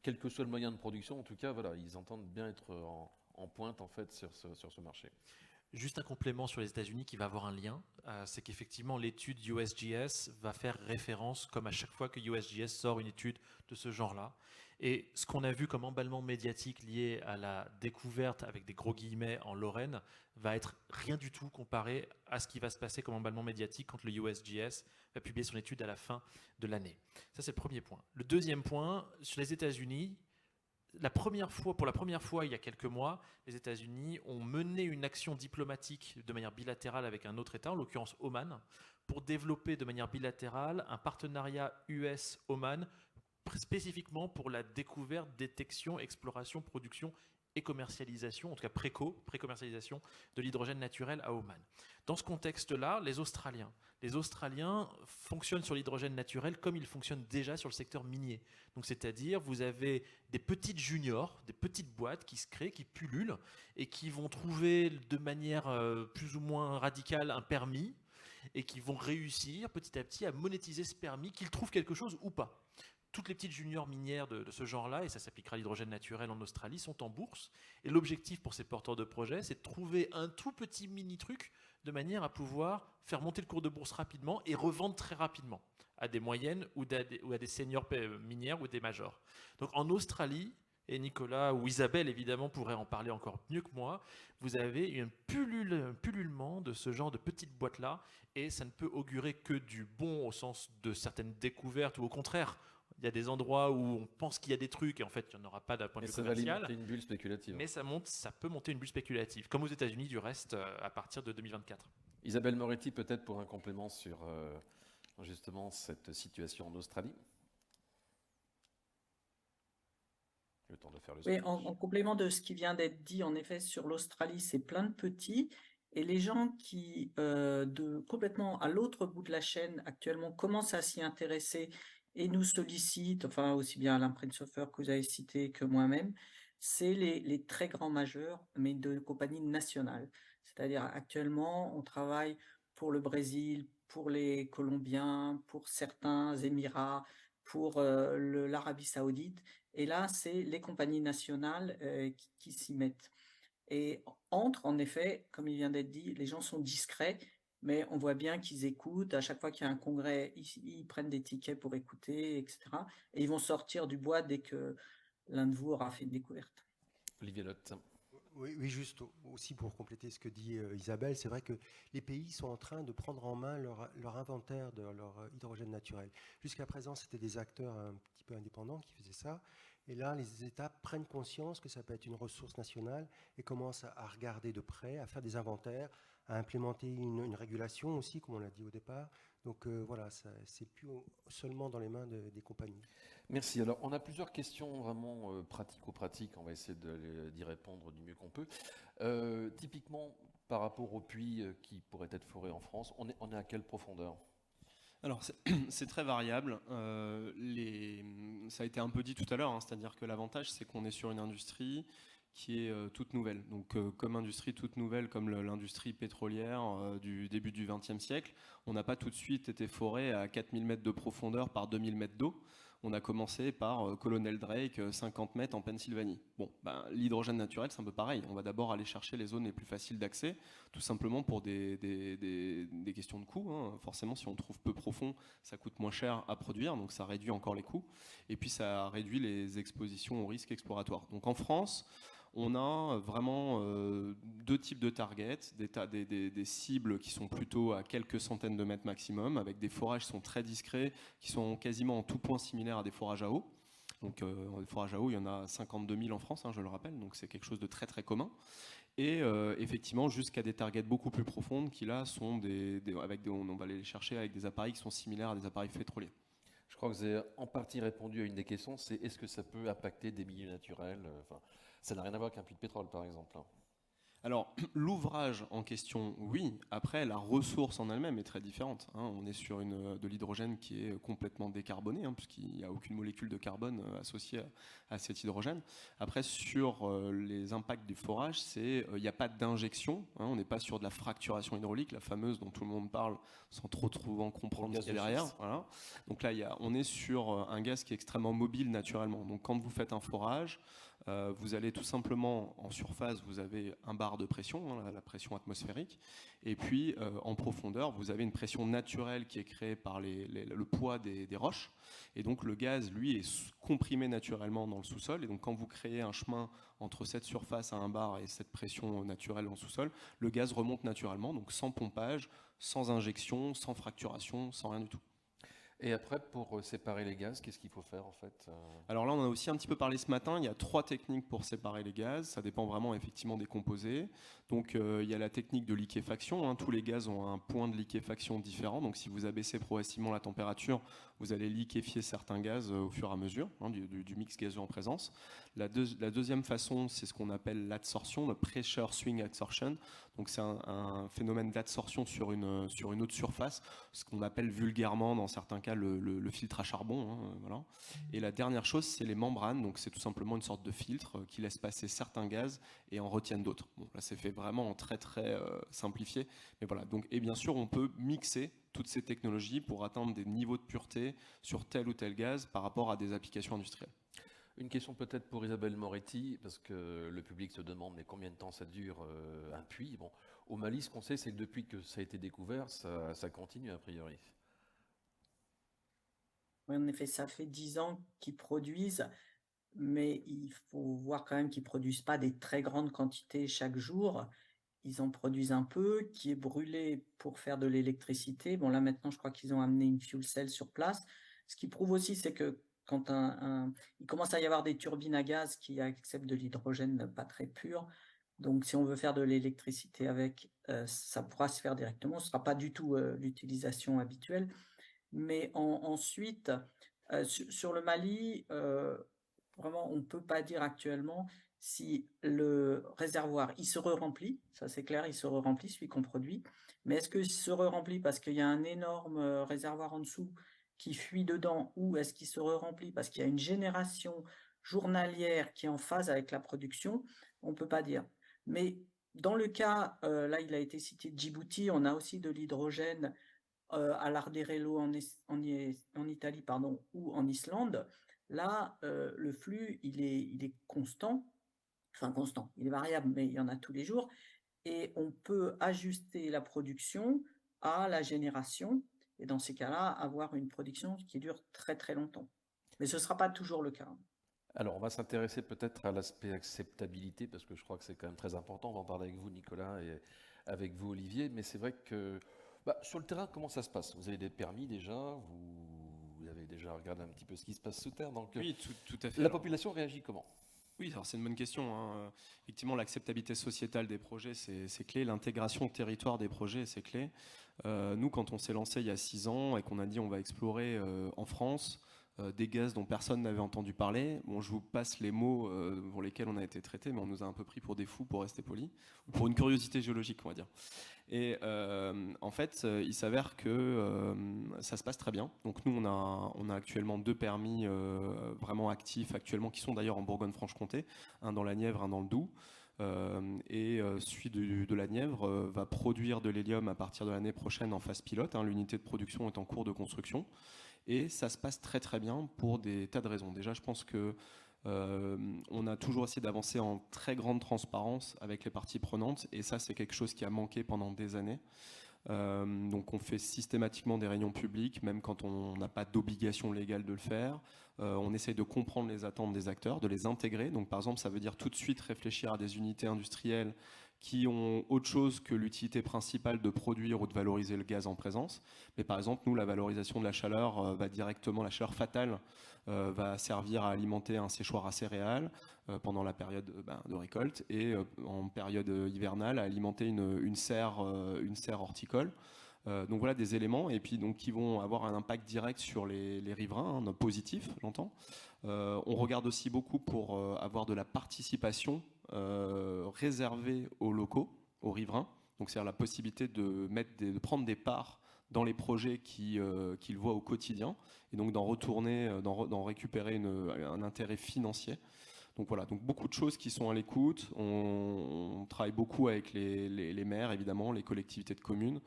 quel que soit le moyen de production, en tout cas, voilà, ils entendent bien être en pointe en fait sur ce marché. Juste un complément sur les États-Unis qui va avoir un lien, c'est qu'effectivement l'étude USGS va faire référence, comme à chaque fois que USGS sort une étude de ce genre-là. Et ce qu'on a vu comme emballement médiatique lié à la découverte, avec des gros guillemets, en Lorraine, va être rien du tout comparé à ce qui va se passer comme emballement médiatique quand le USGS va publier son étude à la fin de l'année. Ça, c'est le premier point. Le deuxième point, sur les États-Unis, pour la première fois, il y a quelques mois, les États-Unis ont mené une action diplomatique de manière bilatérale avec un autre État, en l'occurrence Oman, pour développer de manière bilatérale un partenariat US-Oman spécifiquement pour la découverte, détection, exploration, production et commercialisation, en tout cas pré-commercialisation de l'hydrogène naturel à Oman. Dans ce contexte-là, les Australiens fonctionnent sur l'hydrogène naturel comme ils fonctionnent déjà sur le secteur minier. Donc, c'est-à-dire, vous avez des petites juniors, des petites boîtes qui se créent, qui pullulent et qui vont trouver de manière plus ou moins radicale un permis et qui vont réussir petit à petit à monétiser ce permis, qu'ils trouvent quelque chose ou pas. Toutes les petites juniors minières de ce genre-là, et ça s'appliquera à l'hydrogène naturel en Australie, sont en bourse. Et l'objectif pour ces porteurs de projets, c'est de trouver un tout petit mini-truc de manière à pouvoir faire monter le cours de bourse rapidement et revendre très rapidement à des moyennes ou à des seniors minières ou des majors. Donc en Australie, et Nicolas ou Isabelle évidemment pourraient en parler encore mieux que moi, vous avez un pullulement de ce genre de petites boîtes-là, et ça ne peut augurer que du bon au sens de certaines découvertes, ou au contraire, il y a des endroits où on pense qu'il y a des trucs et en fait il n'y en aura pas d'un point de vue commercial. Ça va alimenter une bulle spéculative. Mais ça peut monter une bulle spéculative, comme aux États-Unis du reste à partir de 2024. Isabelle Moretti, peut-être pour un complément sur justement cette situation en Australie. Le temps de faire le Oui, en complément de ce qui vient d'être dit, en effet, sur l'Australie, c'est plein de petits. Et les gens qui, complètement à l'autre bout de la chaîne, actuellement, commencent à s'y intéresser et nous sollicitent, enfin aussi bien Alain Prinzhofer que vous avez cité que moi-même, c'est les très grands majeurs, mais de compagnies nationales. C'est-à-dire actuellement, on travaille pour le Brésil, pour les Colombiens, pour certains Émirats, pour l'Arabie Saoudite. Et là, c'est les compagnies nationales qui s'y mettent. Et en effet, comme il vient d'être dit, les gens sont discrets, mais on voit bien qu'ils écoutent. À chaque fois qu'il y a un congrès, ils prennent des tickets pour écouter, etc. Et ils vont sortir du bois dès que l'un de vous aura fait une découverte. Olivier Lotte. Oui, juste aussi pour compléter ce que dit Isabelle, c'est vrai que les pays sont en train de prendre en main leur inventaire de leur hydrogène naturel. Jusqu'à présent, c'était des acteurs un petit peu indépendants qui faisaient ça. Et là, les États prennent conscience que ça peut être une ressource nationale et commencent à regarder de près, à faire des inventaires, à implémenter une régulation aussi, comme on l'a dit au départ. Donc voilà, c'est plus seulement dans les mains des compagnies. Merci. Alors, on a plusieurs questions vraiment pratico-pratiques. On va essayer d'y répondre du mieux qu'on peut. Typiquement, par rapport aux puits qui pourraient être forés en France, on est à quelle profondeur? Alors, c'est très variable. Ça a été un peu dit tout à l'heure, hein, c'est-à-dire que l'avantage, c'est qu'on est sur une industrie qui est toute nouvelle. Donc, comme industrie toute nouvelle, comme l'industrie pétrolière du début du XXe siècle, on n'a pas tout de suite été foré à 4000 mètres de profondeur par 2000 mètres d'eau. On a commencé par Colonel Drake, 50 mètres en Pennsylvanie. Bon, l'hydrogène naturel, c'est un peu pareil. On va d'abord aller chercher les zones les plus faciles d'accès, tout simplement pour des questions de coût, hein. Forcément, si on trouve peu profond, ça coûte moins cher à produire, donc ça réduit encore les coûts. Et puis, ça réduit les expositions aux risques exploratoires. Donc en France, on a vraiment deux types de targets, des cibles qui sont plutôt à quelques centaines de mètres maximum, avec des forages qui sont très discrets, qui sont quasiment en tout point similaires à des forages à eau. Donc des forages à eau, il y en a 52 000 en France, hein, je le rappelle, donc c'est quelque chose de très très commun. Et effectivement, jusqu'à des targets beaucoup plus profondes qui là sont on va aller les chercher avec des appareils qui sont similaires à des appareils pétroliers. Je crois que vous avez en partie répondu à une des questions, c'est est-ce que ça peut impacter des milieux naturels? Enfin, ça n'a rien à voir qu'un puits de pétrole, par exemple, hein. Alors, l'ouvrage en question, oui. Après, la ressource en elle-même est très différente, hein. On est sur de l'hydrogène qui est complètement décarboné, hein, puisqu'il n'y a aucune molécule de carbone associée à cet hydrogène. Après, sur les impacts du forage, il n'y a pas d'injection, hein. On n'est pas sur de la fracturation hydraulique, la fameuse dont tout le monde parle sans trop souvent comprendre ce qu'il y a derrière. Voilà. Donc là, on est sur un gaz qui est extrêmement mobile naturellement. Donc quand vous faites un forage, vous allez tout simplement en surface, vous avez un bar de pression, hein, la pression atmosphérique, et puis en profondeur, vous avez une pression naturelle qui est créée par le poids des roches, et donc le gaz, lui, est comprimé naturellement dans le sous-sol, et donc quand vous créez un chemin entre cette surface à un bar et cette pression naturelle en sous-sol, le gaz remonte naturellement, donc sans pompage, sans injection, sans fracturation, sans rien du tout. Et après, pour séparer les gaz, qu'est-ce qu'il faut faire en fait? Alors là, on en a aussi un petit peu parlé ce matin. Il y a 3 techniques pour séparer les gaz. Ça dépend vraiment effectivement des composés. Donc il y a la technique de liquéfaction, hein. Tous les gaz ont un point de liquéfaction différent. Donc si vous abaissez progressivement la température, vous allez liquéfier certains gaz au fur et à mesure, hein, du mix gazeux en présence. La deuxième façon, c'est ce qu'on appelle l'adsorption, le pressure swing adsorption. Donc c'est un phénomène d'adsorption sur une autre surface, ce qu'on appelle vulgairement dans certains cas le filtre à charbon, hein, voilà. Et la dernière chose, c'est les membranes. Donc c'est tout simplement une sorte de filtre qui laisse passer certains gaz et en retiennent d'autres. Bon, là c'est fait vraiment très très simplifié, mais voilà. Donc, et bien sûr, on peut mixer toutes ces technologies pour atteindre des niveaux de pureté sur tel ou tel gaz par rapport à des applications industrielles. Une question peut-être pour Isabelle Moretti, parce que le public se demande mais combien de temps ça dure un puits. Bon, au Mali, ce qu'on sait, c'est que depuis que ça a été découvert, ça continue a priori. Oui, en effet, ça fait 10 ans qu'ils produisent, mais il faut voir quand même qu'ils produisent pas des très grandes quantités chaque jour. Ils en produisent un peu, qui est brûlé pour faire de l'électricité. Bon, là maintenant, je crois qu'ils ont amené une fuel cell sur place. Ce qui prouve aussi, c'est que quand il commence à y avoir des turbines à gaz qui acceptent de l'hydrogène pas très pur. Donc, si on veut faire de l'électricité avec, ça pourra se faire directement. Ce sera pas du tout l'utilisation habituelle. Mais ensuite, sur le Mali, vraiment, on ne peut pas dire actuellement si le réservoir, il se re-remplit, ça c'est clair, il se re-remplit, celui qu'on produit. Mais est-ce qu'il se re-remplit parce qu'il y a un énorme réservoir en dessous qui fuit dedans, ou est-ce qu'il se re-remplit parce qu'il y a une génération journalière qui est en phase avec la production? On ne peut pas dire. Mais dans le cas, là il a été cité Djibouti, on a aussi de l'hydrogène à l'Arderello en Italie, pardon, ou en Islande. Là, le flux, il est constant, enfin constant, il est variable, mais il y en a tous les jours, et on peut ajuster la production à la génération, et dans ces cas-là, avoir une production qui dure très très longtemps. Mais ce ne sera pas toujours le cas. Alors, on va s'intéresser peut-être à l'aspect acceptabilité, parce que je crois que c'est quand même très important. On va en parler avec vous, Nicolas, et avec vous, Olivier. Mais c'est vrai que sur le terrain, comment ça se passe? Vous avez des permis déjà, vous avez déjà regardé un petit peu ce qui se passe sous terre. Donc, Oui, tout à fait. la population réagit comment? Oui, alors c'est une bonne question, hein. Effectivement, l'acceptabilité sociétale des projets, c'est clé. L'intégration au territoire des projets, c'est clé. Nous, quand on s'est lancé il y a 6 ans et qu'on a dit on va explorer en France des gaz dont personne n'avait entendu parler, bon, je vous passe les mots pour lesquels on a été traité, mais on nous a un peu pris pour des fous, pour rester poli, ou pour une curiosité géologique, on va dire. Et en fait, il s'avère que ça se passe très bien. Donc nous, on a actuellement 2 permis vraiment actifs actuellement, qui sont d'ailleurs en Bourgogne-Franche-Comté, un dans la Nièvre, un dans le Doubs. Celui de la Nièvre va produire de l'hélium à partir de l'année prochaine en phase pilote, hein. L'unité de production est en cours de construction. Et ça se passe très très bien pour des tas de raisons. Déjà, je pense que on a toujours essayé d'avancer en très grande transparence avec les parties prenantes, et ça, c'est quelque chose qui a manqué pendant des années. Donc on fait systématiquement des réunions publiques, même quand on n'a pas d'obligation légale de le faire. On essaye de comprendre les attentes des acteurs, de les intégrer. Donc par exemple, ça veut dire tout de suite réfléchir à des unités industrielles qui ont autre chose que l'utilité principale de produire ou de valoriser le gaz en présence. Mais par exemple, nous, la valorisation de la chaleur va directement, la chaleur fatale va servir à alimenter un séchoir à céréales pendant la période de récolte, et en période hivernale à alimenter une serre horticole. Donc voilà des éléments, et puis donc qui vont avoir un impact direct sur les riverains, hein, positif, j'entends. On regarde aussi beaucoup pour avoir de la participation réservée aux locaux, aux riverains. Donc c'est-à-dire la possibilité de prendre des parts dans les projets qu'ils voient au quotidien, et donc d'en retourner, d'en récupérer un intérêt financier. Donc voilà, donc beaucoup de choses qui sont à l'écoute. On travaille beaucoup avec les maires, évidemment, les collectivités de communes.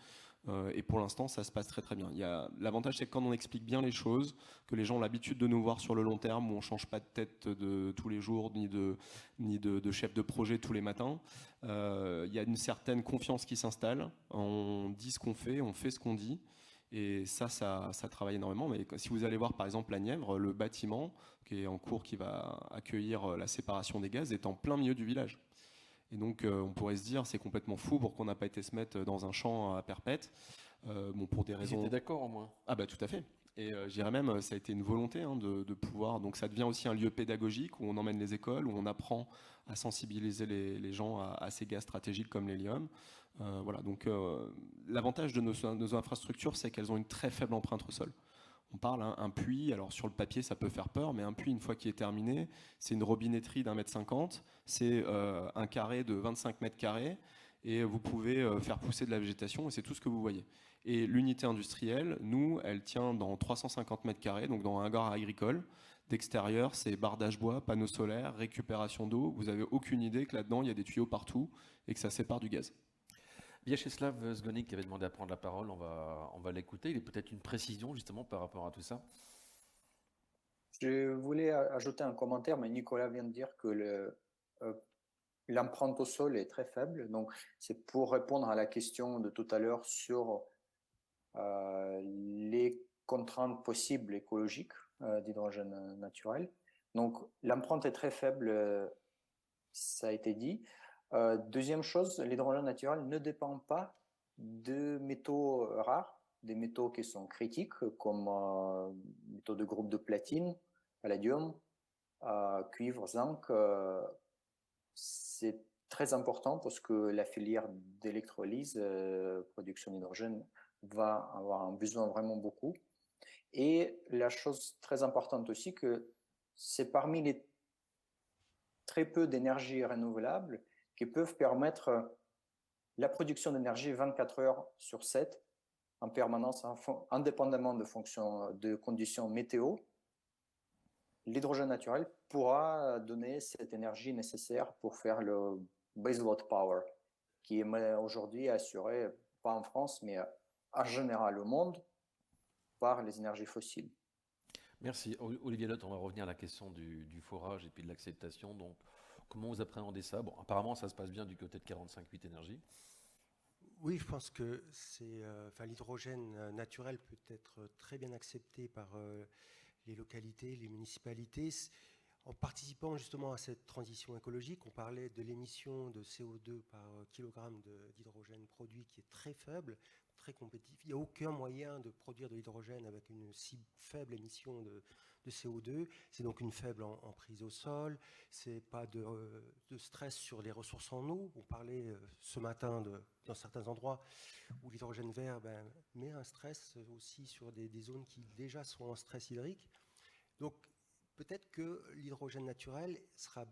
Et pour l'instant, ça se passe très très bien. L'avantage, c'est que quand on explique bien les choses, que les gens ont l'habitude de nous voir sur le long terme, où on ne change pas de tête de tous les jours, ni de chef de projet tous les matins, il y a une certaine confiance qui s'installe. On dit ce qu'on fait, on fait ce qu'on dit. Et ça travaille énormément. Mais si vous allez voir par exemple la Nièvre, le bâtiment qui est en cours, qui va accueillir la séparation des gaz, est en plein milieu du village. Et donc on pourrait se dire c'est complètement fou, pourquoi on n'a pas été se mettre dans un champ à perpète. Bon, pour des raisons... Ils étaient d'accord au moins. Ah bah tout à fait. Et je dirais même, ça a été une volonté, hein, de pouvoir... Donc ça devient aussi un lieu pédagogique où on emmène les écoles, où on apprend à sensibiliser les gens à ces gaz stratégiques comme l'hélium. Voilà, donc l'avantage de nos infrastructures, c'est qu'elles ont une très faible empreinte au sol. On parle un puits, alors sur le papier ça peut faire peur, mais un puits, une fois qu'il est terminé, c'est une robinetterie d'1,50 m, c'est un carré de 25 mètres carrés, et vous pouvez faire pousser de la végétation, et c'est tout ce que vous voyez. Et l'unité industrielle, nous, elle tient dans 350 mètres carrés, donc dans un hangar agricole. D'extérieur, c'est bardage bois, panneaux solaires, récupération d'eau. Vous n'avez aucune idée que là-dedans, il y a des tuyaux partout et que ça sépare du gaz. Vyacheslav Zgonik qui avait demandé à prendre la parole, on va l'écouter. Il y a peut-être une précision justement par rapport à tout ça. Je voulais ajouter un commentaire, mais Nicolas vient de dire que l'empreinte au sol est très faible. Donc, c'est pour répondre à la question de tout à l'heure sur les contraintes possibles écologiques d'hydrogène naturel. Donc, l'empreinte est très faible, ça a été dit. Deuxième chose, l'hydrogène naturel ne dépend pas de métaux rares, des métaux qui sont critiques, comme métaux de groupe de platine, palladium, cuivre, zinc. C'est très important parce que la filière d'électrolyse, production d'hydrogène, va avoir un besoin vraiment beaucoup. Et la chose très importante aussi, que c'est parmi les très peu d'énergie renouvelable qui peuvent permettre la production d'énergie 24 heures sur 7 en permanence, indépendamment de conditions météo. L'hydrogène naturel pourra donner cette énergie nécessaire pour faire le baseload power, qui est aujourd'hui assuré, pas en France, mais en général au monde, par les énergies fossiles. Merci. Olivier Lotte, on va revenir à la question du forage et puis de l'acceptation. Donc, comment vous appréhendez ça? Bon, apparemment, ça se passe bien du côté de 45.8 Énergie. Oui, je pense que l'hydrogène naturel peut être très bien accepté par les localités, les municipalités. En participant justement à cette transition écologique, on parlait de l'émission de CO2 par kilogramme d'hydrogène produit qui est très faible, très compétitif. Il n'y a aucun moyen de produire de l'hydrogène avec une si faible émission de CO2. C'est donc une faible en prise au sol. C'est pas de stress sur les ressources en eau. On parlait ce matin dans certains endroits où l'hydrogène vert met un stress aussi sur des zones qui déjà sont en stress hydrique. Donc, peut-être que l'hydrogène naturel sera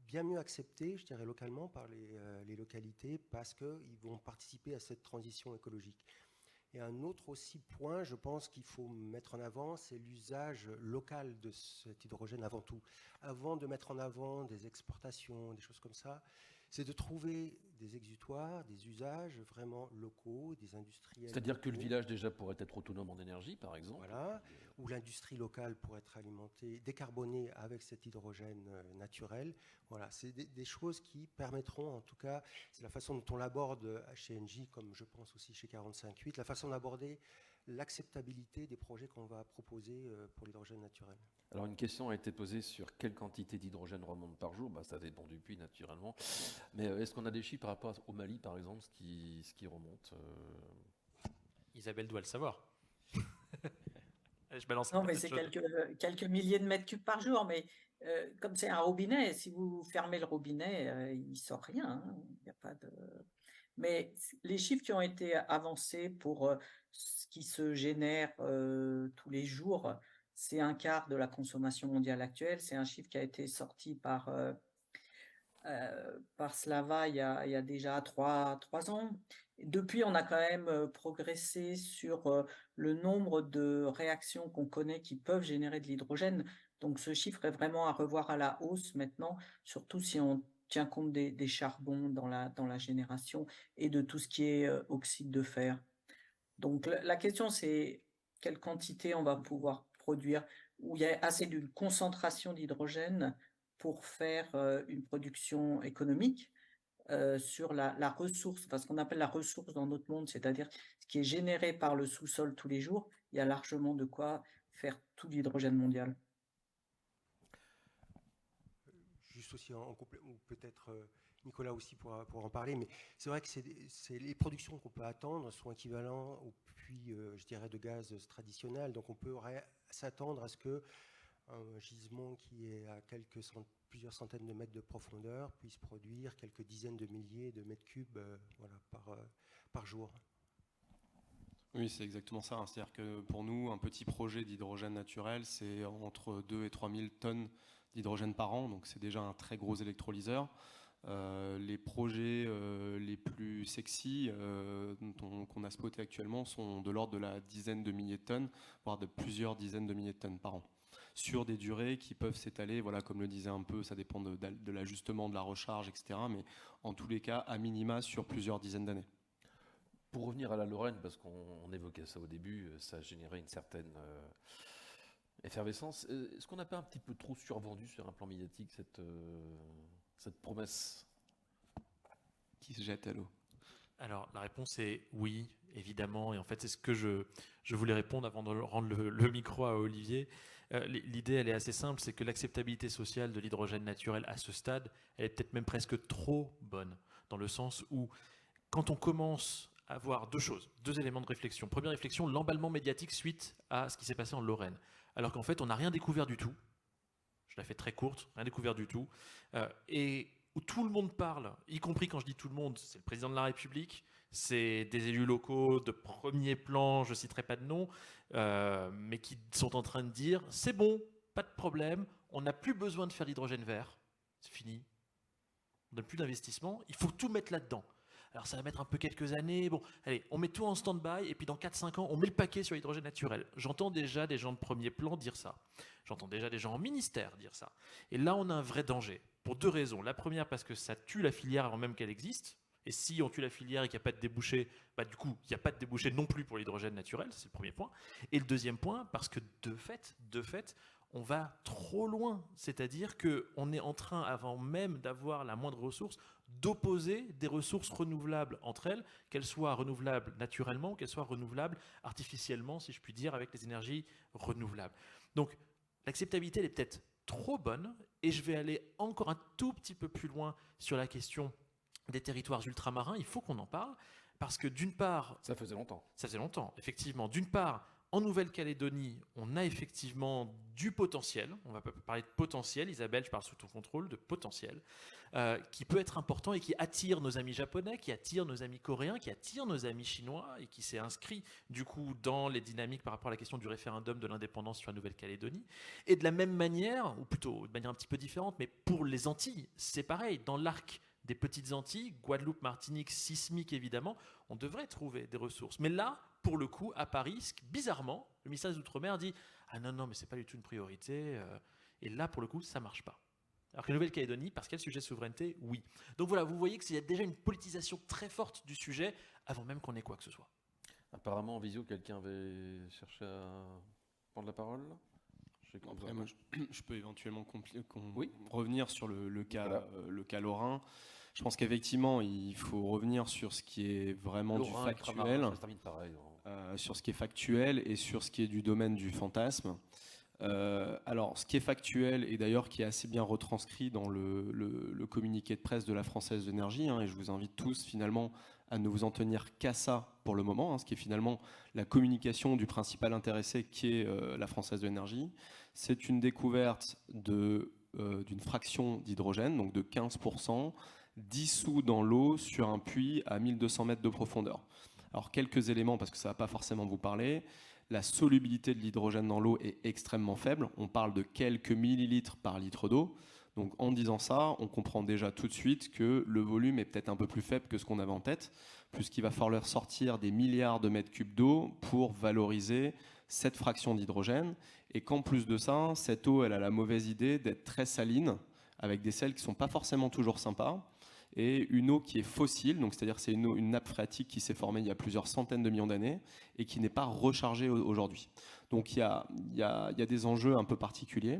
bien mieux accepté, je dirais, localement par les localités parce qu'ils vont participer à cette transition écologique. Et un autre aussi point, je pense qu'il faut mettre en avant, c'est l'usage local de cet hydrogène avant tout. Avant de mettre en avant des exportations, des choses comme ça, c'est de trouver des exutoires, des usages vraiment locaux, des industriels. C'est-à-dire que le village déjà pourrait être autonome en énergie, par exemple. Voilà, où l'industrie locale pourrait être alimentée, décarbonée avec cet hydrogène naturel. Voilà, c'est des choses qui permettront, en tout cas, c'est la façon dont on l'aborde chez Engie, comme je pense aussi chez 45.8, la façon d'aborder l'acceptabilité des projets qu'on va proposer pour l'hydrogène naturel. Alors une question a été posée sur quelle quantité d'hydrogène remonte par jour. Ça dépend du puits naturellement. Mais est-ce qu'on a des chiffres par rapport au Mali par exemple, ce qui remonte Isabelle doit le savoir. Je balance non, mais c'est quelques milliers de mètres cubes par jour. Mais comme c'est un robinet, si vous fermez le robinet, il ne sort rien. Hein. Il y a pas de... Mais les chiffres qui ont été avancés pour ce qui se génère tous les jours, c'est un quart de la consommation mondiale actuelle. C'est un chiffre qui a été sorti par Slava il y a déjà 3 ans. Depuis, on a quand même progressé sur le nombre de réactions qu'on connaît qui peuvent générer de l'hydrogène. Donc, ce chiffre est vraiment à revoir à la hausse maintenant, surtout si on tient compte des charbons dans la génération et de tout ce qui est oxyde de fer. Donc, la question, c'est quelle quantité on va pouvoir produire, où il y a assez d'une concentration d'hydrogène pour faire une production économique sur la ressource, parce qu'on appelle la ressource dans notre monde, c'est-à-dire ce qui est généré par le sous-sol tous les jours. Il y a largement de quoi faire tout l'hydrogène mondial. Juste aussi ou peut-être Nicolas aussi pourra en parler, mais c'est vrai que les productions qu'on peut attendre sont équivalentes aux puits, je dirais, de gaz traditionnels. Donc on peut s'attendre à ce que un gisement qui est à plusieurs centaines de mètres de profondeur puisse produire quelques dizaines de milliers de mètres cubes par jour. Oui, c'est exactement ça. C'est-à-dire que pour nous, un petit projet d'hydrogène naturel, c'est entre 2 et 3 000 tonnes d'hydrogène par an, donc c'est déjà un très gros électrolyseur. Les projets les plus sexy qu'on a spotés actuellement sont de l'ordre de la dizaine de milliers de tonnes, voire de plusieurs dizaines de milliers de tonnes par an, sur des durées qui peuvent s'étaler, voilà, comme le disait un peu, ça dépend de l'ajustement de la recharge, etc. Mais en tous les cas, à minima, sur plusieurs dizaines d'années. Pour revenir à la Lorraine, parce qu'on évoquait ça au début, ça a généré une certaine effervescence. Est-ce qu'on n'a pas un petit peu trop survendu sur un plan médiatique cette promesse qui se jette à l'eau? Alors, la réponse est oui, évidemment. Et en fait, c'est ce que je voulais répondre avant de rendre le micro à Olivier. L'idée, elle est assez simple, c'est que l'acceptabilité sociale de l'hydrogène naturel à ce stade, elle est peut-être même presque trop bonne, dans le sens où, quand on commence à voir deux éléments de réflexion. Première réflexion, l'emballement médiatique suite à ce qui s'est passé en Lorraine. Alors qu'en fait, on n'a rien découvert du tout. Je la fais très courte, rien découvert du tout. Et où tout le monde parle, y compris quand je dis tout le monde, c'est le président de la République, c'est des élus locaux de premier plan, je ne citerai pas de nom, mais qui sont en train de dire « c'est bon, pas de problème, on n'a plus besoin de faire l'hydrogène vert, c'est fini, on n'a plus d'investissement, il faut tout mettre là-dedans ». Alors ça va mettre un peu quelques années, bon, allez, on met tout en stand-by, et puis dans 4-5 ans, on met le paquet sur l'hydrogène naturel. J'entends déjà des gens de premier plan dire ça. J'entends déjà des gens en ministère dire ça. Et là, on a un vrai danger, pour deux raisons. La première, parce que ça tue la filière avant même qu'elle existe. Et si on tue la filière et qu'il n'y a pas de débouché, bah du coup, il n'y a pas de débouché non plus pour l'hydrogène naturel, c'est le premier point. Et le deuxième point, parce que de fait, on va trop loin. C'est-à-dire qu'on est en train, avant même d'avoir la moindre ressource, d'opposer des ressources renouvelables entre elles, qu'elles soient renouvelables naturellement, qu'elles soient renouvelables artificiellement, si je puis dire, avec les énergies renouvelables. Donc, l'acceptabilité, elle est peut-être trop bonne, et je vais aller encore un tout petit peu plus loin sur la question des territoires ultramarins. Il faut qu'on en parle, parce que d'une part... Ça faisait longtemps. Ça faisait longtemps, effectivement. D'une part, en Nouvelle-Calédonie, on a effectivement du potentiel. On va parler de potentiel, Isabelle, je parle sous ton contrôle, de potentiel, qui peut être important et qui attire nos amis japonais, qui attire nos amis coréens, qui attire nos amis chinois et qui s'est inscrit du coup dans les dynamiques par rapport à la question du référendum de l'indépendance sur la Nouvelle-Calédonie. Et de la même manière, ou plutôt de manière un petit peu différente, mais pour les Antilles, c'est pareil. Dans l'arc des petites Antilles, Guadeloupe, Martinique, sismique évidemment, on devrait trouver des ressources. Mais là, pour le coup, à Paris, bizarrement, le ministère des Outre-mer dit « Ah non, mais c'est pas du tout une priorité. » Et là, pour le coup, ça marche pas. Alors que la Nouvelle-Calédonie, parce qu'il y a le sujet de souveraineté, oui. Donc voilà, vous voyez qu'il y a déjà une politisation très forte du sujet avant même qu'on ait quoi que ce soit. Apparemment, en visio, quelqu'un avait cherché à prendre la parole. Après, moi, je peux éventuellement oui. revenir sur le cas, voilà. Le cas lorrain. Je pense qu'effectivement, il faut revenir sur ce qui est vraiment Lorrain, du factuel, ça se termine pareil, sur ce qui est factuel et sur ce qui est du domaine du fantasme. Alors, ce qui est factuel et d'ailleurs qui est assez bien retranscrit dans le communiqué de presse de la Française d'énergie, et je vous invite tous finalement à ne vous en tenir qu'à ça pour le moment, ce qui est finalement la communication du principal intéressé qui est la Française d'énergie. C'est une découverte d'une fraction d'hydrogène, donc de 15%, dissous dans l'eau sur un puits à 1200 mètres de profondeur. Alors quelques éléments, parce que ça ne va pas forcément vous parler. La solubilité de l'hydrogène dans l'eau est extrêmement faible. On parle de quelques millilitres par litre d'eau. Donc en disant ça, on comprend déjà tout de suite que le volume est peut-être un peu plus faible que ce qu'on avait en tête, puisqu'il va falloir sortir des milliards de mètres cubes d'eau pour valoriser cette fraction d'hydrogène. Et qu'en plus de ça, cette eau, elle a la mauvaise idée d'être très saline, avec des sels qui ne sont pas forcément toujours sympas, et une eau qui est fossile, donc c'est-à-dire c'est une nappe phréatique qui s'est formée il y a plusieurs centaines de millions d'années et qui n'est pas rechargée aujourd'hui. Donc il y a des enjeux un peu particuliers.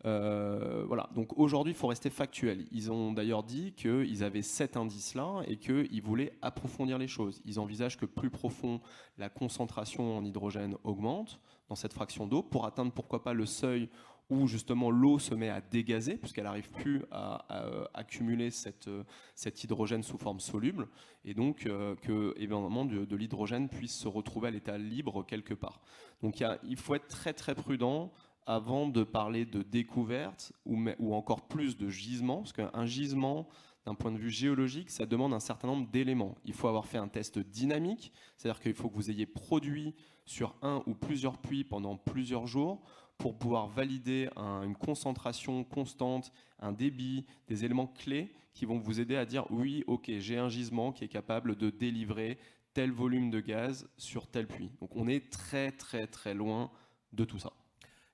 Voilà. Donc aujourd'hui, il faut rester factuel. Ils ont d'ailleurs dit qu'ils avaient cet indice-là et qu'ils voulaient approfondir les choses. Ils envisagent que plus profond, la concentration en hydrogène augmente dans cette fraction d'eau pour atteindre pourquoi pas le seuil où justement l'eau se met à dégazer, puisqu'elle n'arrive plus à accumuler cet hydrogène sous forme soluble, et donc que évidemment de l'hydrogène puisse se retrouver à l'état libre quelque part. Donc il faut être très très prudent avant de parler de découverte ou encore plus de gisement, parce qu'un gisement, d'un point de vue géologique, ça demande un certain nombre d'éléments. Il faut avoir fait un test dynamique, c'est-à-dire qu'il faut que vous ayez produit sur un ou plusieurs puits pendant plusieurs jours pour pouvoir valider une concentration constante, un débit, des éléments clés qui vont vous aider à dire oui, ok, j'ai un gisement qui est capable de délivrer tel volume de gaz sur tel puits. Donc on est très très très loin de tout ça.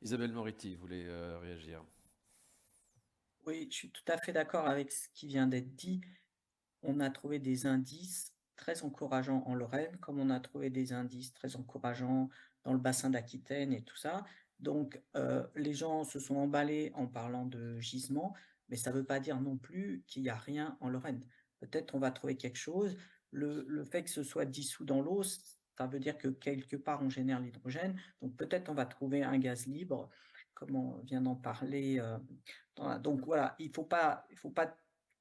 Isabelle Moretti, vous voulez réagir? Oui, je suis tout à fait d'accord avec ce qui vient d'être dit. On a trouvé des indices très encourageants en Lorraine, comme on a trouvé des indices très encourageants dans le bassin d'Aquitaine et tout ça. Donc, les gens se sont emballés en parlant de gisement, mais ça ne veut pas dire non plus qu'il n'y a rien en Lorraine. Peut-être on va trouver quelque chose. Le fait que ce soit dissous dans l'eau, ça veut dire que quelque part on génère l'hydrogène. Donc, peut-être on va trouver un gaz libre, comme on vient d'en parler. Donc, voilà, il faut pas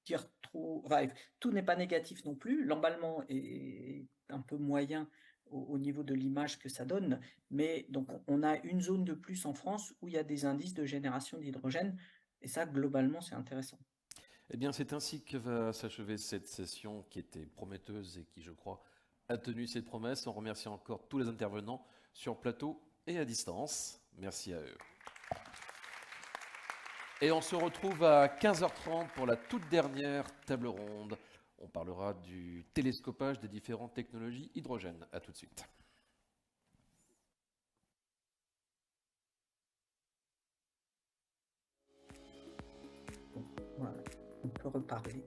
dire trop. Enfin, tout n'est pas négatif non plus. L'emballement est un peu moyen au niveau de l'image que ça donne, mais donc on a une zone de plus en France où il y a des indices de génération d'hydrogène, et ça, globalement, c'est intéressant. Eh bien, c'est ainsi que va s'achever cette session qui était prometteuse et qui, je crois, a tenu ses promesses. On remercie encore tous les intervenants sur plateau et à distance. Merci à eux. Et on se retrouve à 15h30 pour la toute dernière table ronde. On parlera du télescopage des différentes technologies hydrogène. À tout de suite. Voilà, on peut reparler.